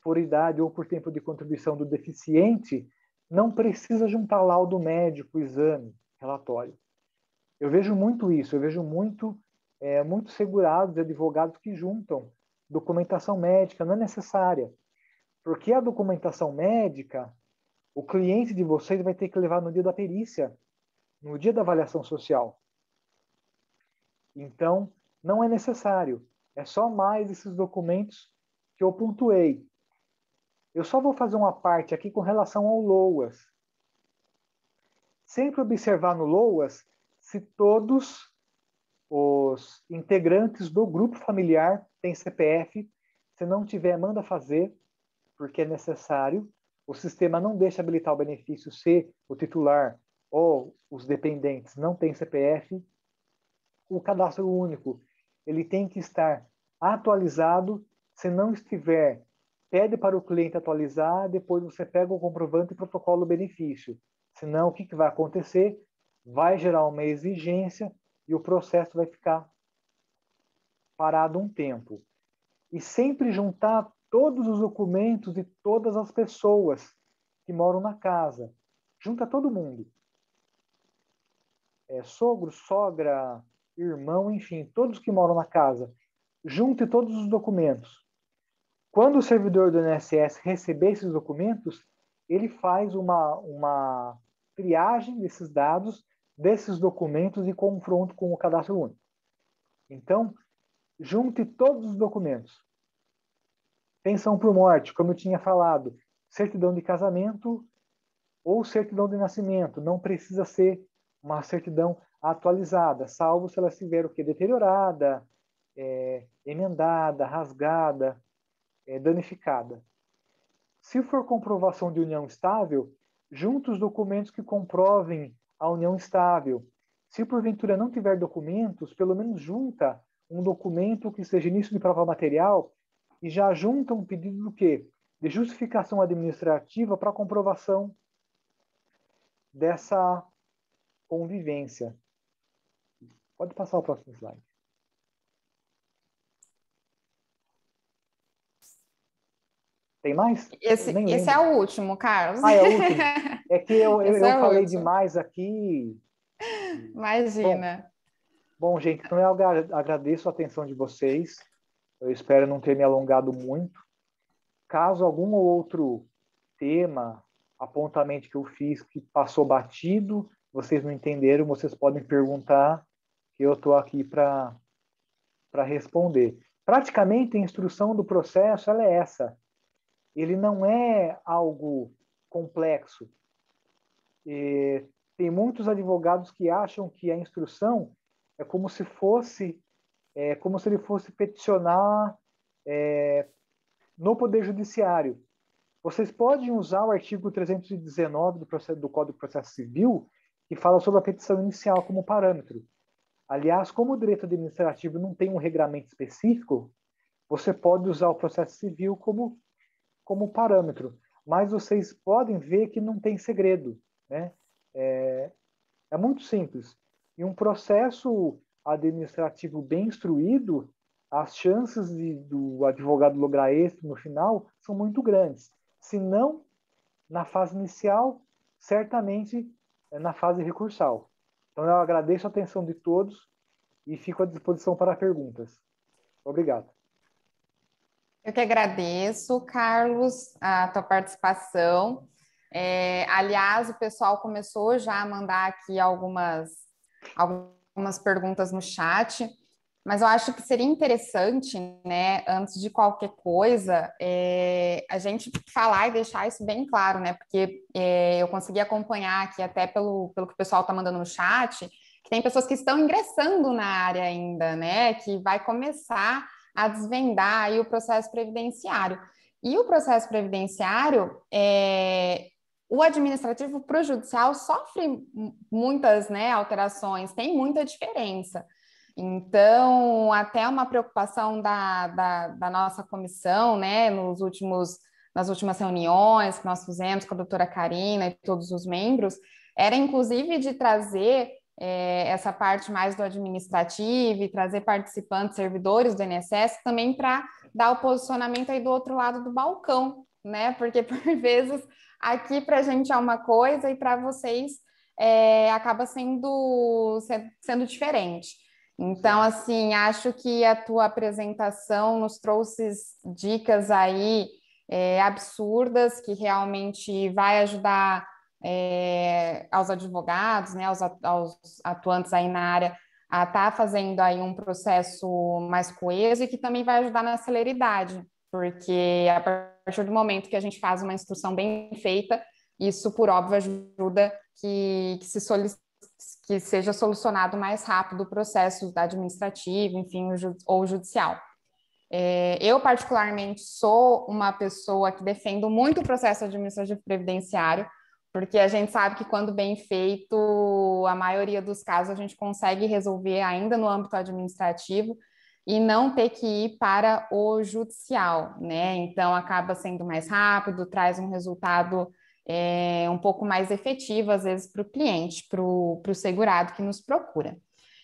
por idade ou por tempo de contribuição do deficiente, não precisa juntar laudo médico, exame, relatório. Eu vejo muito isso, eu vejo muitos segurados e advogados que juntam documentação médica, não é necessária. Porque a documentação médica, o cliente de vocês vai ter que levar no dia da perícia, no dia da avaliação social. Então, não é necessário. É só mais esses documentos que eu pontuei. Eu só vou fazer uma parte aqui com relação ao LOAS. Sempre observar no LOAS se todos os integrantes do grupo familiar têm CPF. Se não tiver, manda fazer, porque é necessário. O sistema não deixa habilitar o benefício se o titular ou os dependentes não têm CPF. O cadastro único, ele tem que estar atualizado. Se não estiver, pede para o cliente atualizar, depois você pega o comprovante e protocola o benefício. Senão, o que vai acontecer? Vai gerar uma exigência e o processo vai ficar parado um tempo. E sempre juntar todos os documentos de todas as pessoas que moram na casa. Junta todo mundo. Sogro, sogra, irmão, enfim, todos que moram na casa, junte todos os documentos. Quando o servidor do INSS receber esses documentos, ele faz uma triagem desses dados, desses documentos e confronto com o cadastro único. Então, junte todos os documentos. Pensão por morte, como eu tinha falado, certidão de casamento ou certidão de nascimento. Não precisa ser uma certidão atualizada, salvo se ela estiver o quê? Deteriorada, emendada, rasgada, danificada. Se for comprovação de união estável, junte os documentos que comprovem a união estável. Se porventura não tiver documentos, pelo menos junta um documento que seja início de prova material e já junta um pedido do quê? De justificação administrativa para comprovação dessa convivência. Pode passar o próximo slide. Tem mais? Esse é o último, Carlos. Ah, é o último. É que eu falei último. demais aqui. Imagina. Bom, gente, então eu agradeço a atenção de vocês. Eu espero não ter me alongado muito. Caso algum outro tema, apontamento que eu fiz que passou batido, vocês não entenderam, vocês podem perguntar, que eu estou aqui para responder. Praticamente, a instrução do processo ela é essa. Ele não é algo complexo. Tem muitos advogados que acham que a instrução é como se ele fosse peticionar no Poder Judiciário. Vocês podem usar o artigo 319 do Código de Processo Civil, que fala sobre a petição inicial como parâmetro. Aliás, como o direito administrativo não tem um regramento específico, você pode usar o processo civil como parâmetro. Mas vocês podem ver que não tem segredo, né? É muito simples. Em um processo administrativo bem instruído, as chances do advogado lograr êxito no final são muito grandes. Se não na fase inicial, certamente na fase recursal. Então, eu agradeço a atenção de todos e fico à disposição para perguntas. Obrigado. Eu que agradeço, Carlos, a tua participação. Aliás, o pessoal começou já a mandar aqui algumas perguntas no chat, mas eu acho que seria interessante, né, antes de qualquer coisa, a gente falar e deixar isso bem claro, né, porque eu consegui acompanhar aqui até pelo que o pessoal está mandando no chat, que tem pessoas que estão ingressando na área ainda, né, que vai começar a desvendar aí o processo previdenciário. E o processo previdenciário, o administrativo para o judicial sofre muitas, né, alterações, tem muita diferença. Então, até uma preocupação da nossa comissão, né, nas últimas reuniões que nós fizemos com a doutora Karina e todos os membros, era inclusive de trazer essa parte mais do administrativo e trazer participantes, servidores do INSS também para dar o posicionamento aí do outro lado do balcão, né? Porque por vezes aqui para a gente é uma coisa e para vocês acaba sendo diferente. Então, assim, acho que a tua apresentação nos trouxe dicas aí absurdas que realmente vai ajudar aos advogados, né, aos atuantes aí na área a estar fazendo aí um processo mais coeso e que também vai ajudar na celeridade, porque a partir do momento que a gente faz uma instrução bem feita, isso, por óbvio, ajuda que seja solucionado mais rápido o processo administrativo, enfim, ou judicial. Eu, particularmente, sou uma pessoa que defendo muito o processo administrativo previdenciário, porque a gente sabe que quando bem feito, a maioria dos casos a gente consegue resolver ainda no âmbito administrativo e não ter que ir para o judicial, né? Então, acaba sendo mais rápido, traz um resultado um pouco mais efetivo, às vezes, para o cliente, para o segurado que nos procura.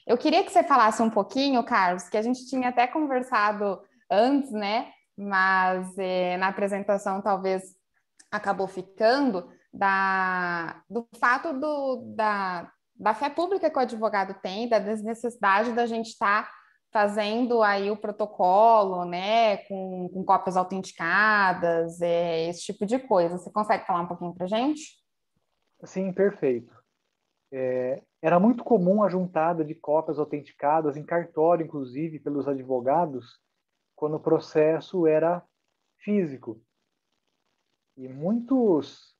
Eu queria que você falasse um pouquinho, Carlos, que a gente tinha até conversado antes, né? Mas na apresentação talvez acabou ficando do fato da fé pública que o advogado tem, da desnecessidade da gente estar fazendo aí o protocolo, né, com cópias autenticadas, esse tipo de coisa. Você consegue falar um pouquinho para a gente? Sim, perfeito. Era muito comum a juntada de cópias autenticadas em cartório, inclusive, pelos advogados, quando o processo era físico. E muitos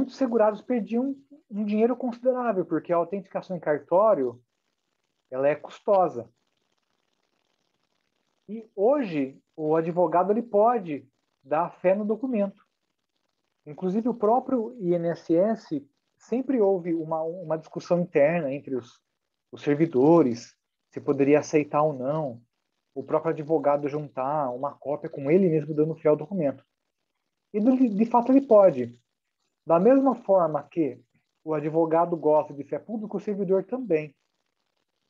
segurados perdiam um dinheiro considerável, porque a autenticação em cartório ela é custosa. E hoje, o advogado ele pode dar fé no documento. Inclusive, o próprio INSS sempre houve uma discussão interna entre os servidores, se poderia aceitar ou não o próprio advogado juntar uma cópia com ele mesmo dando fé ao documento. E, de fato, ele pode. Da mesma forma que o advogado gosta de fé pública, o servidor também.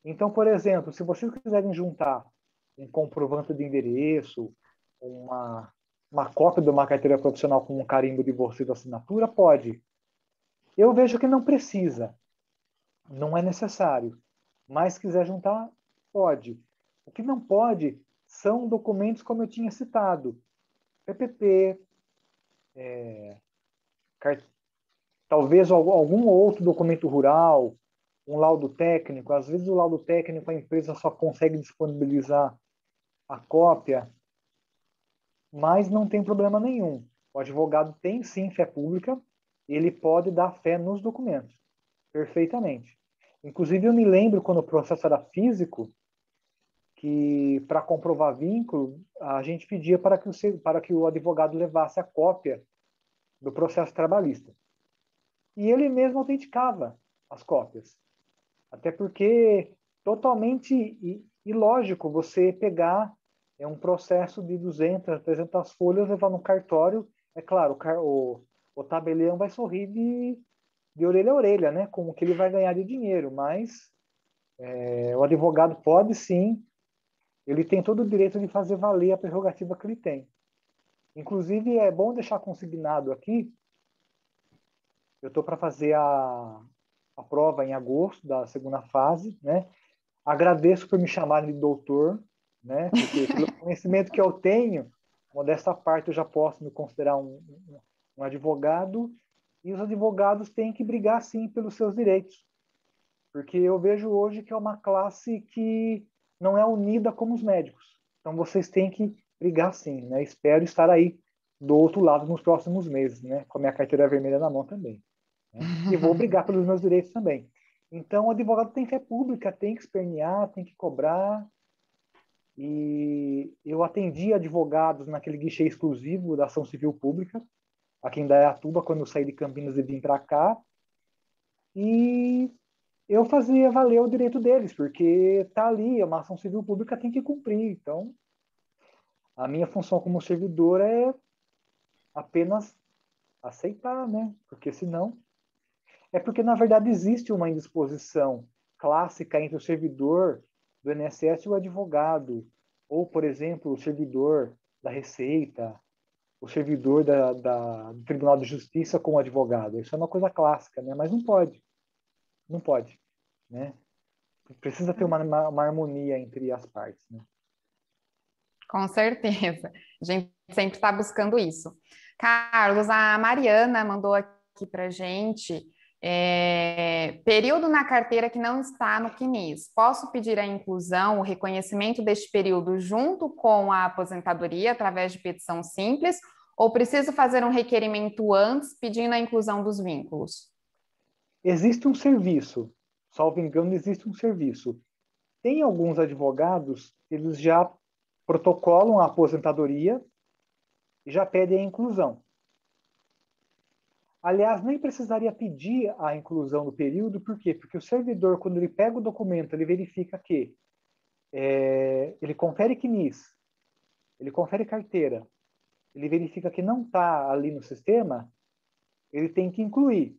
Então, por exemplo, se vocês quiserem juntar um comprovante de endereço, uma cópia de uma carteira profissional com um carimbo de você da assinatura, pode. Eu vejo que não precisa, não é necessário. Mas se quiser juntar, pode. O que não pode são documentos como eu tinha citado. PPP, talvez algum outro documento rural, um laudo técnico. Às vezes o laudo técnico a empresa só consegue disponibilizar a cópia, mas não tem problema nenhum. O advogado tem sim fé pública, ele pode dar fé nos documentos, perfeitamente. Inclusive eu me lembro quando o processo era físico, que para comprovar vínculo, a gente pedia para que o advogado levasse a cópia do processo trabalhista. E ele mesmo autenticava as cópias. Até porque totalmente ilógico você pegar um processo de 200, 300 folhas, levar no cartório. É claro, o tabelião vai sorrir de orelha a orelha, né? Com o que ele vai ganhar de dinheiro, mas o advogado pode sim, ele tem todo o direito de fazer valer a prerrogativa que ele tem. Inclusive, é bom deixar consignado aqui, eu estou para fazer a prova em agosto da segunda fase, né? Agradeço por me chamarem de doutor, né? Porque pelo conhecimento que eu tenho, modesta parte eu já posso me considerar um advogado, e os advogados têm que brigar sim pelos seus direitos, porque eu vejo hoje que é uma classe que não é unida como os médicos. Então vocês têm que brigar sim, né? Espero estar aí do outro lado nos próximos meses, né? Com a minha carteira vermelha na mão também. Né? E vou brigar pelos meus direitos também. Então, o advogado tem fé pública, tem que espernear, tem que cobrar. E eu atendi advogados naquele guichê exclusivo da ação civil pública, aqui em Dayatuba, quando eu saí de Campinas e vim para cá. E eu fazia valer o direito deles, porque tá ali, é uma ação civil pública, tem que cumprir. Então, a minha função como servidor é apenas aceitar, né? Porque senão... É porque, na verdade, existe uma indisposição clássica entre o servidor do INSS e o advogado. Ou, por exemplo, o servidor da Receita, o servidor do Tribunal de Justiça com o advogado. Isso é uma coisa clássica, né? Mas não pode. Não pode. Né? Precisa ter uma harmonia entre as partes. Né? Com certeza. A gente sempre está buscando isso. Carlos, a Mariana mandou aqui para a gente período na carteira que não está no CNIS. Posso pedir a inclusão, o reconhecimento deste período junto com a aposentadoria através de petição simples ou preciso fazer um requerimento antes pedindo a inclusão dos vínculos? Existe um serviço, salvo engano, existe um serviço. Tem alguns advogados, eles já protocolam a aposentadoria e já pedem a inclusão. Aliás, nem precisaria pedir a inclusão do período, por quê? Porque o servidor, quando ele pega o documento, ele verifica que ele confere CNIS, ele confere carteira, ele verifica que não está ali no sistema, ele tem que incluir,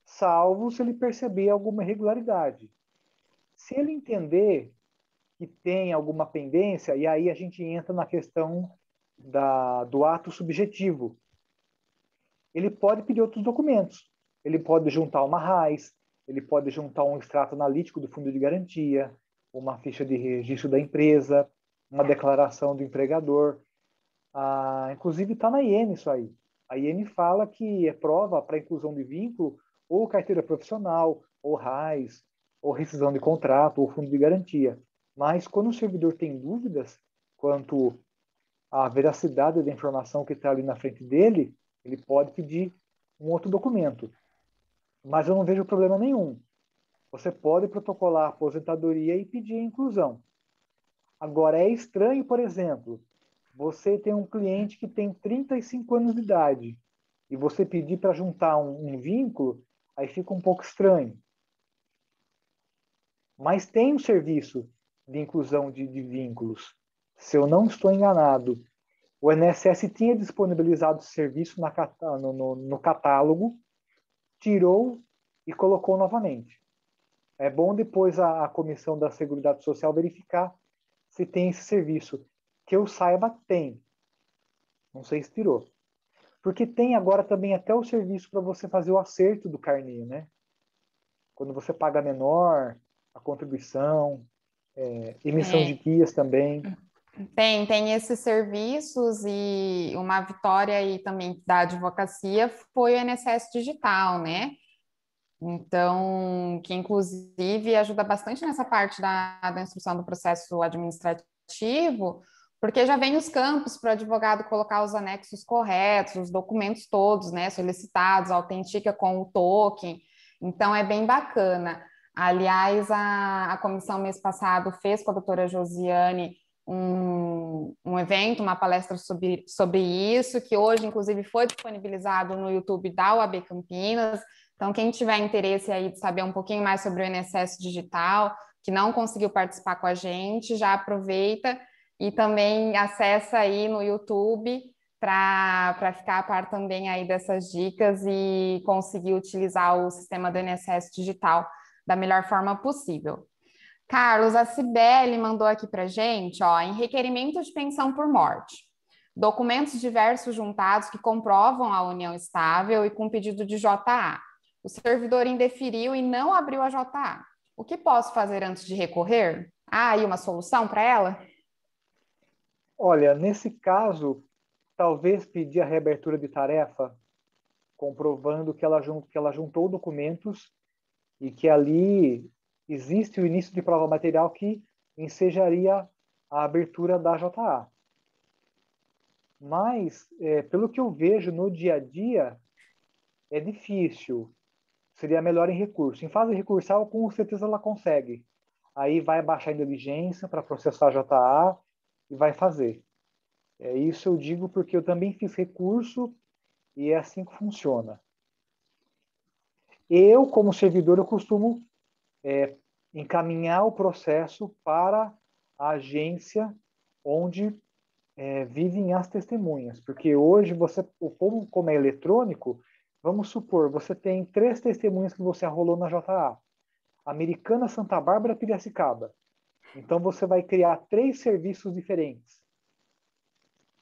salvo se ele perceber alguma irregularidade. Se ele entender que tem alguma pendência, e aí a gente entra na questão do ato subjetivo, ele pode pedir outros documentos. ele pode juntar uma RAIS, ele pode juntar um extrato analítico do fundo de garantia, uma ficha de registro da empresa, uma declaração do empregador. Inclusive está na IN isso aí. A IN fala que é prova para inclusão de vínculo ou carteira profissional, ou RAIS, ou rescisão de contrato, ou fundo de garantia. Mas quando o servidor tem dúvidas quanto à veracidade da informação que está ali na frente dele, ele pode pedir um outro documento. Mas eu não vejo problema nenhum. Você pode protocolar a aposentadoria e pedir a inclusão. Agora, é estranho, por exemplo, você tem um cliente que tem 35 anos de idade e você pedir para juntar um vínculo, aí fica um pouco estranho. Mas tem um serviço de inclusão de vínculos. Se eu não estou enganado, o INSS tinha disponibilizado esse serviço no catálogo, tirou e colocou novamente. É bom depois a Comissão da Seguridade Social verificar se tem esse serviço. Que eu saiba, tem. Não sei se tirou. Porque tem agora também até o serviço para você fazer o acerto do carnê, né? Quando você paga menor, a contribuição, emissão de guias também. Tem esses serviços, e uma vitória aí também da advocacia foi o INSS Digital, né? Então, que inclusive ajuda bastante nessa parte da instrução do processo administrativo, porque já vem os campos para o advogado colocar os anexos corretos, os documentos todos, né, solicitados, autentica com o token. Então, é bem bacana. Aliás, a comissão mês passado fez com a doutora Josiane um evento, uma palestra sobre isso, que hoje, inclusive, foi disponibilizado no YouTube da UAB Campinas. Então, quem tiver interesse aí de saber um pouquinho mais sobre o INSS Digital, que não conseguiu participar com a gente, já aproveita e também acessa aí no YouTube para ficar a par também aí dessas dicas e conseguir utilizar o sistema do INSS Digital da melhor forma possível. Carlos, a Cibele mandou aqui para a gente, ó, em requerimento de pensão por morte, documentos diversos juntados que comprovam a união estável e com pedido de JA. O servidor indeferiu e não abriu a JA. O que posso fazer antes de recorrer? Há aí uma solução para ela? Olha, nesse caso, talvez pedir a reabertura de tarefa, comprovando que ela juntou documentos e que ali existe o início de prova material que ensejaria a abertura da JA. Mas, pelo que eu vejo no dia a dia, é difícil. Seria melhor em recurso. Em fase recursal, com certeza ela consegue. Aí vai baixar a diligência para processar a JA e vai fazer. Isso eu digo porque eu também fiz recurso e é assim que funciona. Eu, como servidor, eu costumo encaminhar o processo para a agência onde vivem as testemunhas. Porque hoje, como é eletrônico, vamos supor, você tem 3 testemunhas que você arrolou na JA. Americana, Santa Bárbara, Piracicaba. Então, você vai criar 3 serviços diferentes.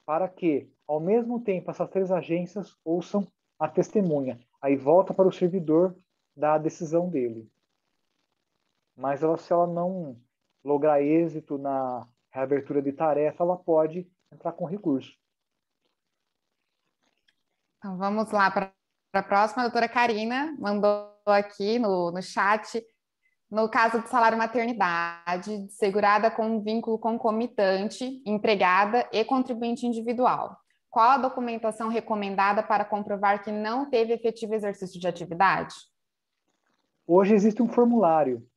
Para que, ao mesmo tempo, essas 3 agências ouçam a testemunha. Aí volta para o servidor dar a decisão dele. Mas se ela não lograr êxito na reabertura de tarefa, ela pode entrar com recurso. Então, vamos lá para a próxima. A doutora Karina mandou aqui no chat, no caso de salário maternidade, segurada com um vínculo concomitante, empregada e contribuinte individual. Qual a documentação recomendada para comprovar que não teve efetivo exercício de atividade? Hoje existe um formulário.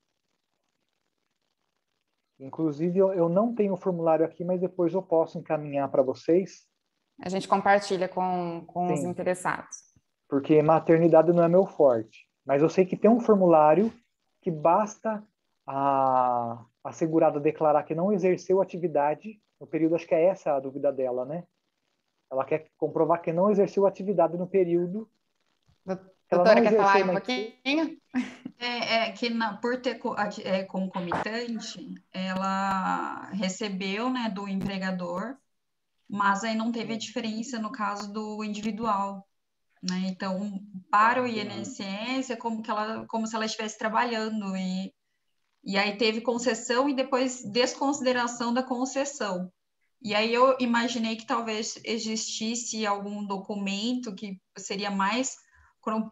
Inclusive, eu não tenho o formulário aqui, mas depois eu posso encaminhar para vocês. A gente compartilha com os interessados. Porque maternidade não é meu forte. Mas eu sei que tem um formulário que basta a segurada declarar que não exerceu atividade no período, acho que é essa a dúvida dela, né? Ela quer comprovar que não exerceu atividade no período. Doutora, quer falar um pouquinho? Por ter concomitante, ela recebeu, né, do empregador, mas aí não teve a diferença no caso do individual. né? Então, para o INSS é como se ela estivesse trabalhando e aí teve concessão e depois desconsideração da concessão. E aí eu imaginei que talvez existisse algum documento que seria mais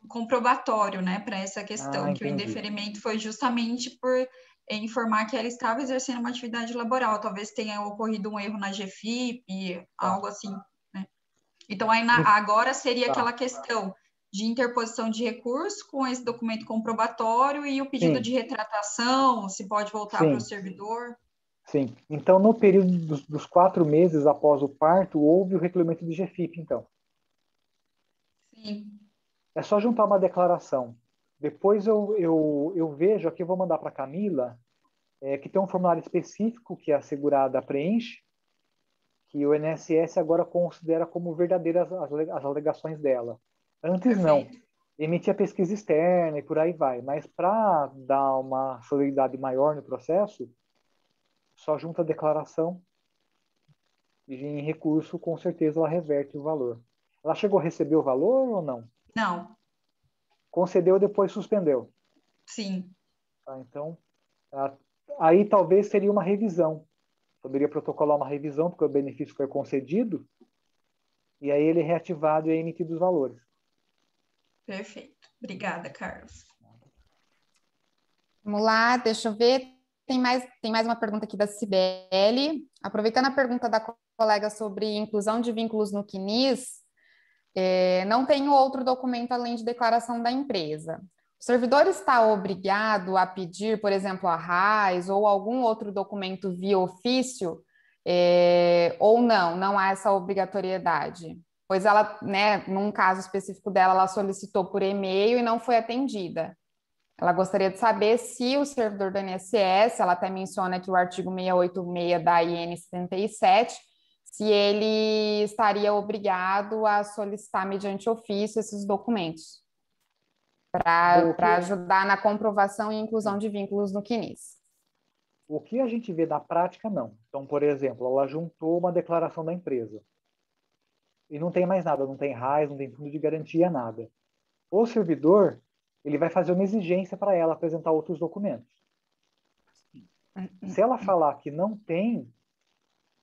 comprobatório, né, para essa questão, que o Entendi. indeferimento foi justamente por informar que ela estava exercendo uma atividade laboral. Talvez tenha ocorrido um erro na GFIP, algo assim, né? Então, aí agora seria aquela questão de interposição de recurso com esse documento comprobatório e o pedido de retratação, se pode voltar para o servidor. Sim. Então, no período dos 4 meses após o parto, houve o recolhimento de GFIP, então. Sim. É só juntar uma declaração. Depois eu vejo, aqui eu vou mandar para a Camila, que tem um formulário específico que a segurada preenche, que o INSS agora considera como verdadeiras as alegações dela. Antes não. Emitia pesquisa externa e por aí vai. Mas para dar uma celeridade maior no processo, só junta a declaração e em recurso, com certeza, ela reverte o valor. Ela chegou a receber o valor ou não? Não. Concedeu e depois suspendeu. Sim. Tá, então, aí talvez seria uma revisão. Poderia protocolar uma revisão, porque o benefício foi concedido, e aí ele é reativado e é emitido os valores. Perfeito. Obrigada, Carlos. Vamos lá, deixa eu ver. Tem mais uma pergunta aqui da Cibele. Aproveitando a pergunta da colega sobre inclusão de vínculos no CNIS, não tenho outro documento além de declaração da empresa. O servidor está obrigado a pedir, por exemplo, a RAIS ou algum outro documento via ofício, ou não há essa obrigatoriedade? Pois ela, né, num caso específico dela, ela solicitou por e-mail e não foi atendida. Ela gostaria de saber se o servidor do INSS, ela até menciona aqui o artigo 686 da IN 77, se ele estaria obrigado a solicitar mediante ofício esses documentos para ajudar na comprovação e inclusão de vínculos no CNIS. O que a gente vê na prática, não. Então, por exemplo, ela juntou uma declaração da empresa e não tem mais nada, não tem RAIS, não tem fundo de garantia, nada. O servidor, ele vai fazer uma exigência para ela apresentar outros documentos. Se ela falar que não tem,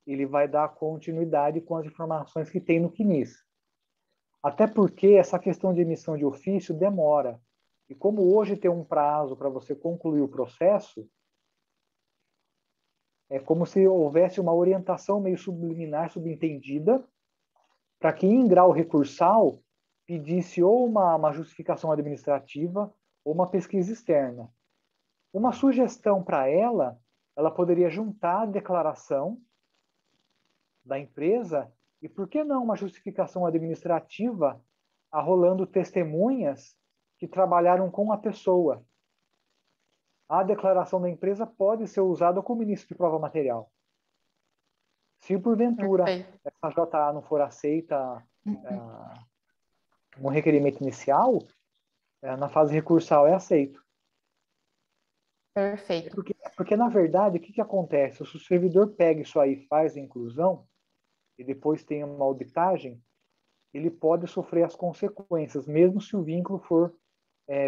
ele vai dar continuidade com as informações que tem no CNIS. Até porque essa questão de emissão de ofício demora. E como hoje tem um prazo para você concluir o processo, é como se houvesse uma orientação meio subliminar, subentendida, para que em grau recursal pedisse ou uma justificação administrativa ou uma pesquisa externa. Uma sugestão para ela poderia juntar a declaração da empresa e, por que não, uma justificação administrativa arrolando testemunhas que trabalharam com a pessoa. A declaração da empresa pode ser usada como início de prova material. Se, porventura, essa JA não for aceita no requerimento inicial, na fase recursal é aceito. Perfeito. Porque, na verdade, o que acontece? Se o servidor pega isso aí e faz a inclusão, e depois tem uma auditagem, ele pode sofrer as consequências, mesmo se o vínculo for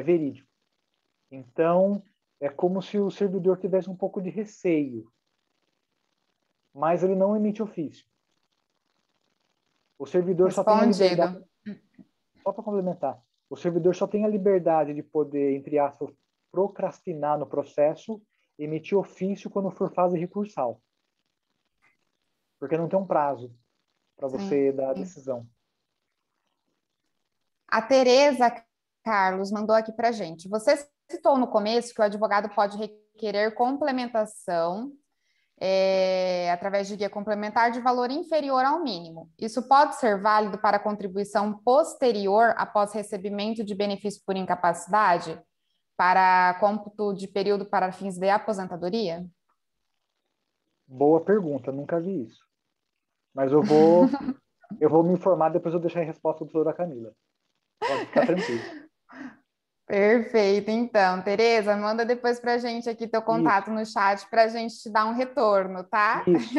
verídico. Então, é como se o servidor tivesse um pouco de receio, mas ele não emite ofício. O servidor só tem a liberdade... Só para complementar, o servidor só tem a liberdade de poder, entre aspas, procrastinar no processo e emitir ofício quando for fase recursal. Porque não tem um prazo para você dar a decisão. A Tereza, Carlos, mandou aqui para a gente. Você citou no começo que o advogado pode requerer complementação através de guia complementar de valor inferior ao mínimo. Isso pode ser válido para contribuição posterior após recebimento de benefício por incapacidade, para cômputo de período para fins de aposentadoria? Boa pergunta, nunca vi isso. Mas eu vou me informar, depois eu deixar a resposta da doutora Camila. Pode ficar tranquilo. Perfeito, então. Tereza, manda depois para a gente aqui teu contato no chat para a gente te dar um retorno, tá? Isso.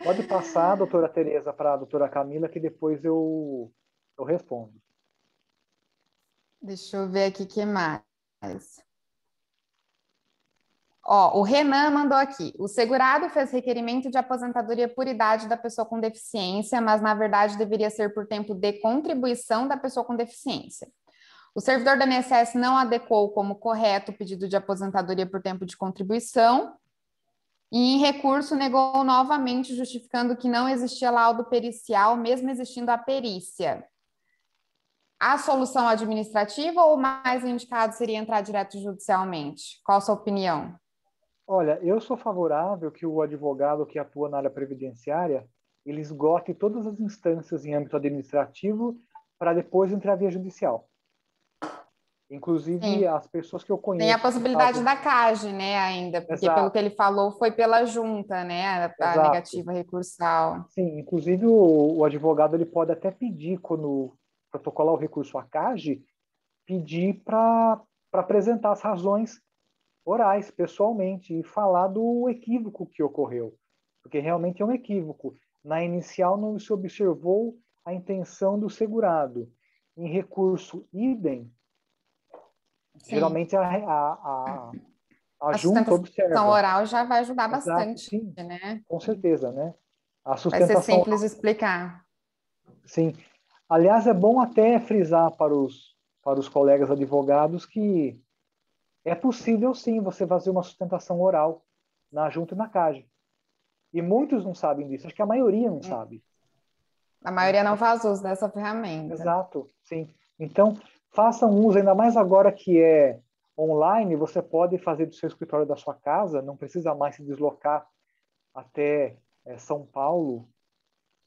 Pode passar, doutora Tereza, para a doutora Camila, que depois eu respondo. Deixa eu ver aqui o que mais. Ó, o Renan mandou aqui. O segurado fez requerimento de aposentadoria por idade da pessoa com deficiência, mas na verdade deveria ser por tempo de contribuição da pessoa com deficiência. O servidor da INSS não adequou como correto o pedido de aposentadoria por tempo de contribuição e, em recurso, negou novamente, justificando que não existia laudo pericial, mesmo existindo a perícia. A solução administrativa ou mais indicado seria entrar direto judicialmente? Qual a sua opinião? Olha, eu sou favorável que o advogado que atua na área previdenciária, ele esgote todas as instâncias em âmbito administrativo para depois entrar via judicial. Inclusive, Sim. as pessoas que eu conheço... Tem a possibilidade da CAGE, né, ainda, porque Exato. pelo que ele falou, foi pela junta, né, a negativa recursal. Sim, inclusive o advogado ele pode até pedir, quando protocolar o recurso à CAGE, pedir para apresentar as razões orais, pessoalmente, e falar do equívoco que ocorreu. Porque realmente é um equívoco. Na inicial não se observou a intenção do segurado. Em recurso idem, Sim. geralmente a junta sustentação observa. oral já vai ajudar bastante, sim, né? Com certeza, né? A Vai ser sustentação simples de explicar. Sim. Aliás, é bom até frisar para os colegas advogados que é possível, sim, você fazer uma sustentação oral na junta e na CAGE. E muitos não sabem disso, acho que a maioria não sabe. A maioria não faz uso dessa ferramenta. Exato, sim. Então, façam uso, ainda mais agora que é online, você pode fazer do seu escritório da sua casa, não precisa mais se deslocar até São Paulo.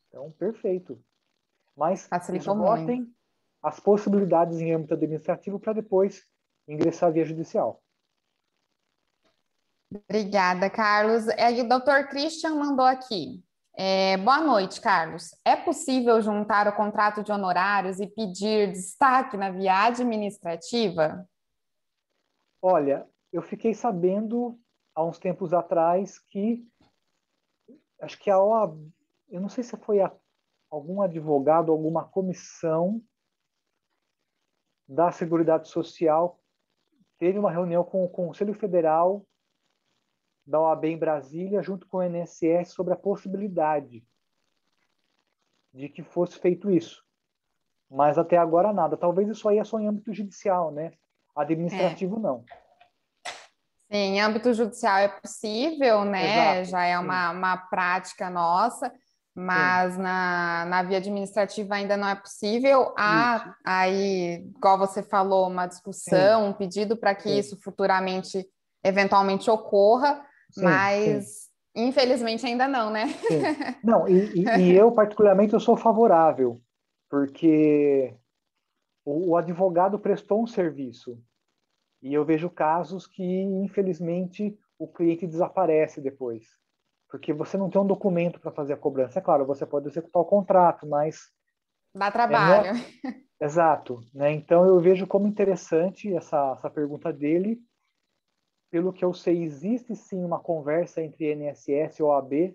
Então, perfeito. Mas Facilitou esgotem muito. as possibilidades em âmbito administrativo para depois ingressar via judicial. Obrigada, Carlos. O doutor Christian mandou aqui. Boa noite, Carlos. É possível juntar o contrato de honorários e pedir destaque na via administrativa? Olha, eu fiquei sabendo há uns tempos atrás que acho que a OAB, eu não sei se foi algum advogado, alguma comissão da Seguridade Social teve uma reunião com o Conselho Federal da OAB em Brasília, junto com o INSS, sobre a possibilidade de que fosse feito isso. Mas até agora nada. Talvez isso aí é só em âmbito judicial, né? Administrativo não. Sim, em âmbito judicial é possível, né? Exato, Já é uma prática nossa, mas na via administrativa ainda não é possível. Há aí, igual você falou, uma discussão, um pedido para que isso futuramente, eventualmente ocorra, mas infelizmente ainda não, né? Sim. Não, e eu particularmente eu sou favorável, porque o advogado prestou um serviço. E eu vejo casos que, infelizmente, o cliente desaparece depois. Porque você não tem um documento para fazer a cobrança. É claro, você pode executar o contrato, mas... Dá trabalho. Exato. Né? Então, eu vejo como interessante essa pergunta dele. Pelo que eu sei, existe sim uma conversa entre INSS e OAB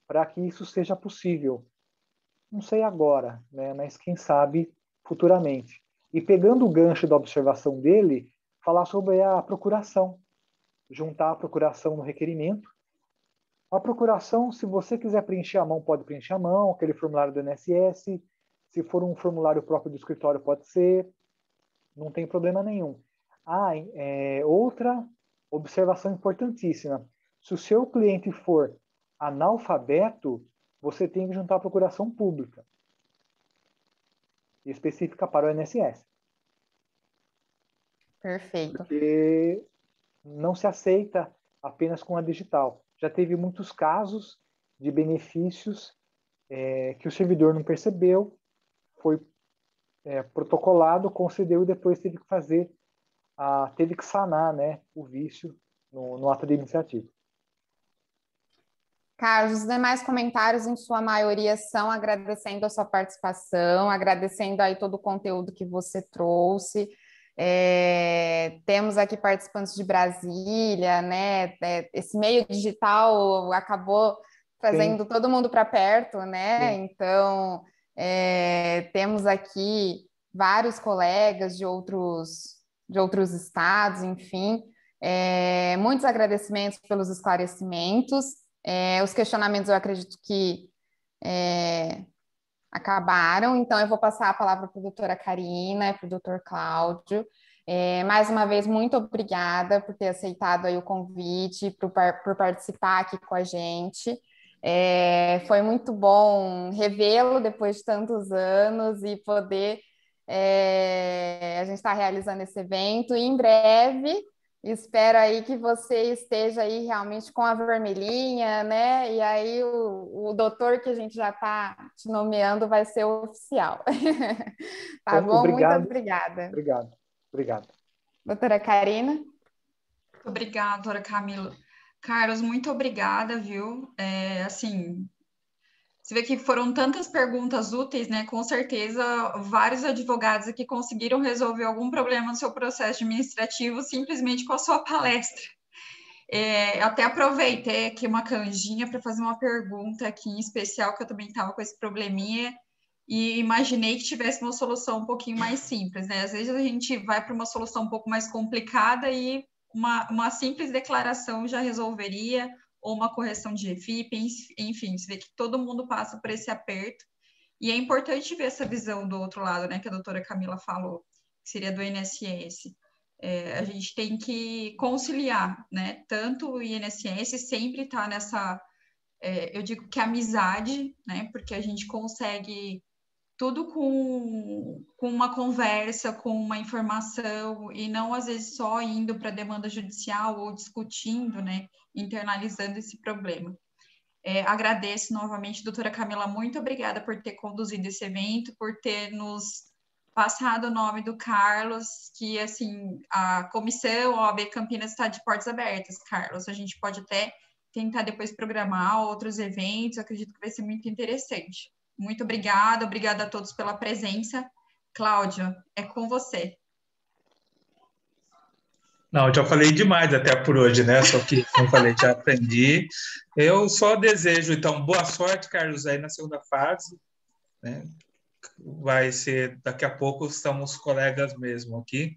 para que isso seja possível. Não sei agora, né? Mas quem sabe futuramente. E pegando o gancho da observação dele, falar sobre a procuração, juntar a procuração no requerimento. A procuração, se você quiser preencher à mão, pode preencher à mão, aquele formulário do INSS. Se for um formulário próprio do escritório, pode ser. Não tem problema nenhum. Outra observação importantíssima. Se o seu cliente for analfabeto, você tem que juntar a procuração pública, específica para o INSS. Perfeito. Porque não se aceita apenas com a digital. Já teve muitos casos de benefícios que o servidor não percebeu, foi protocolado, concedeu e depois teve que sanar, né, o vício no ato administrativo. Carlos, os demais comentários, em sua maioria, são agradecendo a sua participação, agradecendo aí todo o conteúdo que você trouxe. Temos aqui participantes de Brasília, né? Esse meio digital acabou trazendo todo mundo para perto, né? Sim. Então, temos aqui vários colegas de outros estados, enfim. Muitos agradecimentos pelos esclarecimentos. Os questionamentos eu acredito que acabaram, então eu vou passar a palavra para a doutora Karina e para o doutor Cláudio. Mais uma vez, muito obrigada por ter aceitado aí o convite, por participar aqui com a gente. Foi muito bom revê-lo depois de tantos anos e poder a gente está realizando esse evento. E em breve, espero aí que você esteja aí realmente com a vermelhinha, né? E aí o doutor que a gente já está te nomeando vai ser o oficial. Tá bom? Obrigado. Muito obrigada. Obrigado. Doutora Karina? Obrigada, doutora Camila. Carlos, muito obrigada, viu? Assim, você vê que foram tantas perguntas úteis, né? Com certeza, vários advogados aqui conseguiram resolver algum problema no seu processo administrativo simplesmente com a sua palestra. Até aproveitei aqui uma canjinha para fazer uma pergunta aqui em especial, que eu também estava com esse probleminha, e imaginei que tivesse uma solução um pouquinho mais simples, né? Às vezes a gente vai para uma solução um pouco mais complicada e uma simples declaração já resolveria, ou uma correção de EFIP, enfim, você vê que todo mundo passa por esse aperto, e é importante ver essa visão do outro lado, né, que a doutora Camila falou, que seria do INSS. A gente tem que conciliar, né, tanto o INSS sempre está nessa, eu digo que amizade, né, porque a gente consegue tudo com uma conversa, com uma informação, e não, às vezes, só indo para a demanda judicial ou discutindo, né, internalizando esse problema. Agradeço novamente, doutora Camila, muito obrigada por ter conduzido esse evento, por ter nos passado o nome do Carlos, que, assim, a comissão OAB Campinas está de portas abertas, Carlos. A gente pode até tentar depois programar outros eventos, acredito que vai ser muito interessante. Muito obrigada a todos pela presença. Cláudio, é com você. Não, eu já falei demais até por hoje, né? Só que, como eu falei, já aprendi. Eu só desejo, então, boa sorte, Carlos, aí na segunda fase, né? Vai ser, daqui a pouco, estamos colegas mesmo aqui,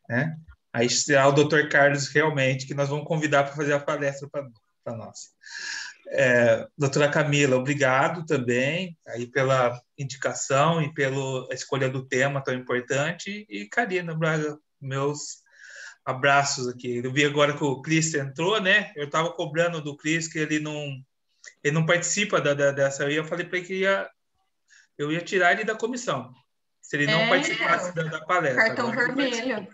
né? Aí será o doutor Carlos realmente, que nós vamos convidar para fazer a palestra para nós. Doutora Camila, obrigado também aí pela indicação e pela escolha do tema tão importante. E Karina Braga, meus abraços aqui. Eu vi agora que o Cris entrou, né? Eu estava cobrando do Cris que ele não participa dessa. Eu falei para ele que eu ia tirar ele da comissão, se ele não participasse da palestra. Cartão agora vermelho.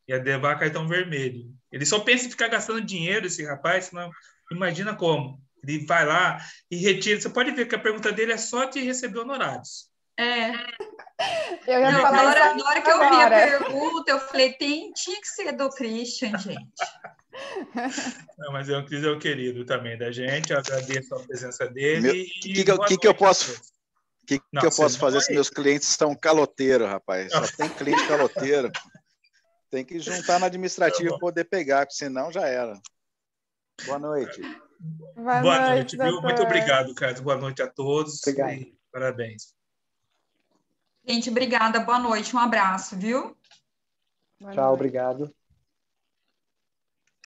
Ia levar cartão vermelho. Ele só pensa em ficar gastando dinheiro, esse rapaz, senão, imagina como. Ele vai lá e retira. Você pode ver que a pergunta dele é só de receber honorários. Eu ia falar na hora que eu vi a pergunta, eu falei, tinha que ser do Christian, gente. Não, mas o Cris é o querido também da gente. Eu agradeço a presença dele. O que eu posso fazer se meus clientes estão caloteiros, rapaz? Só tem cliente caloteiro. Tem que juntar na administrativa para poder pegar, porque senão já era. Boa noite. Boa noite, viu? Muito obrigado, Carlos. Boa noite a todos. Obrigado. E parabéns. Gente, obrigada. Boa noite. Um abraço, viu? Tchau, obrigado.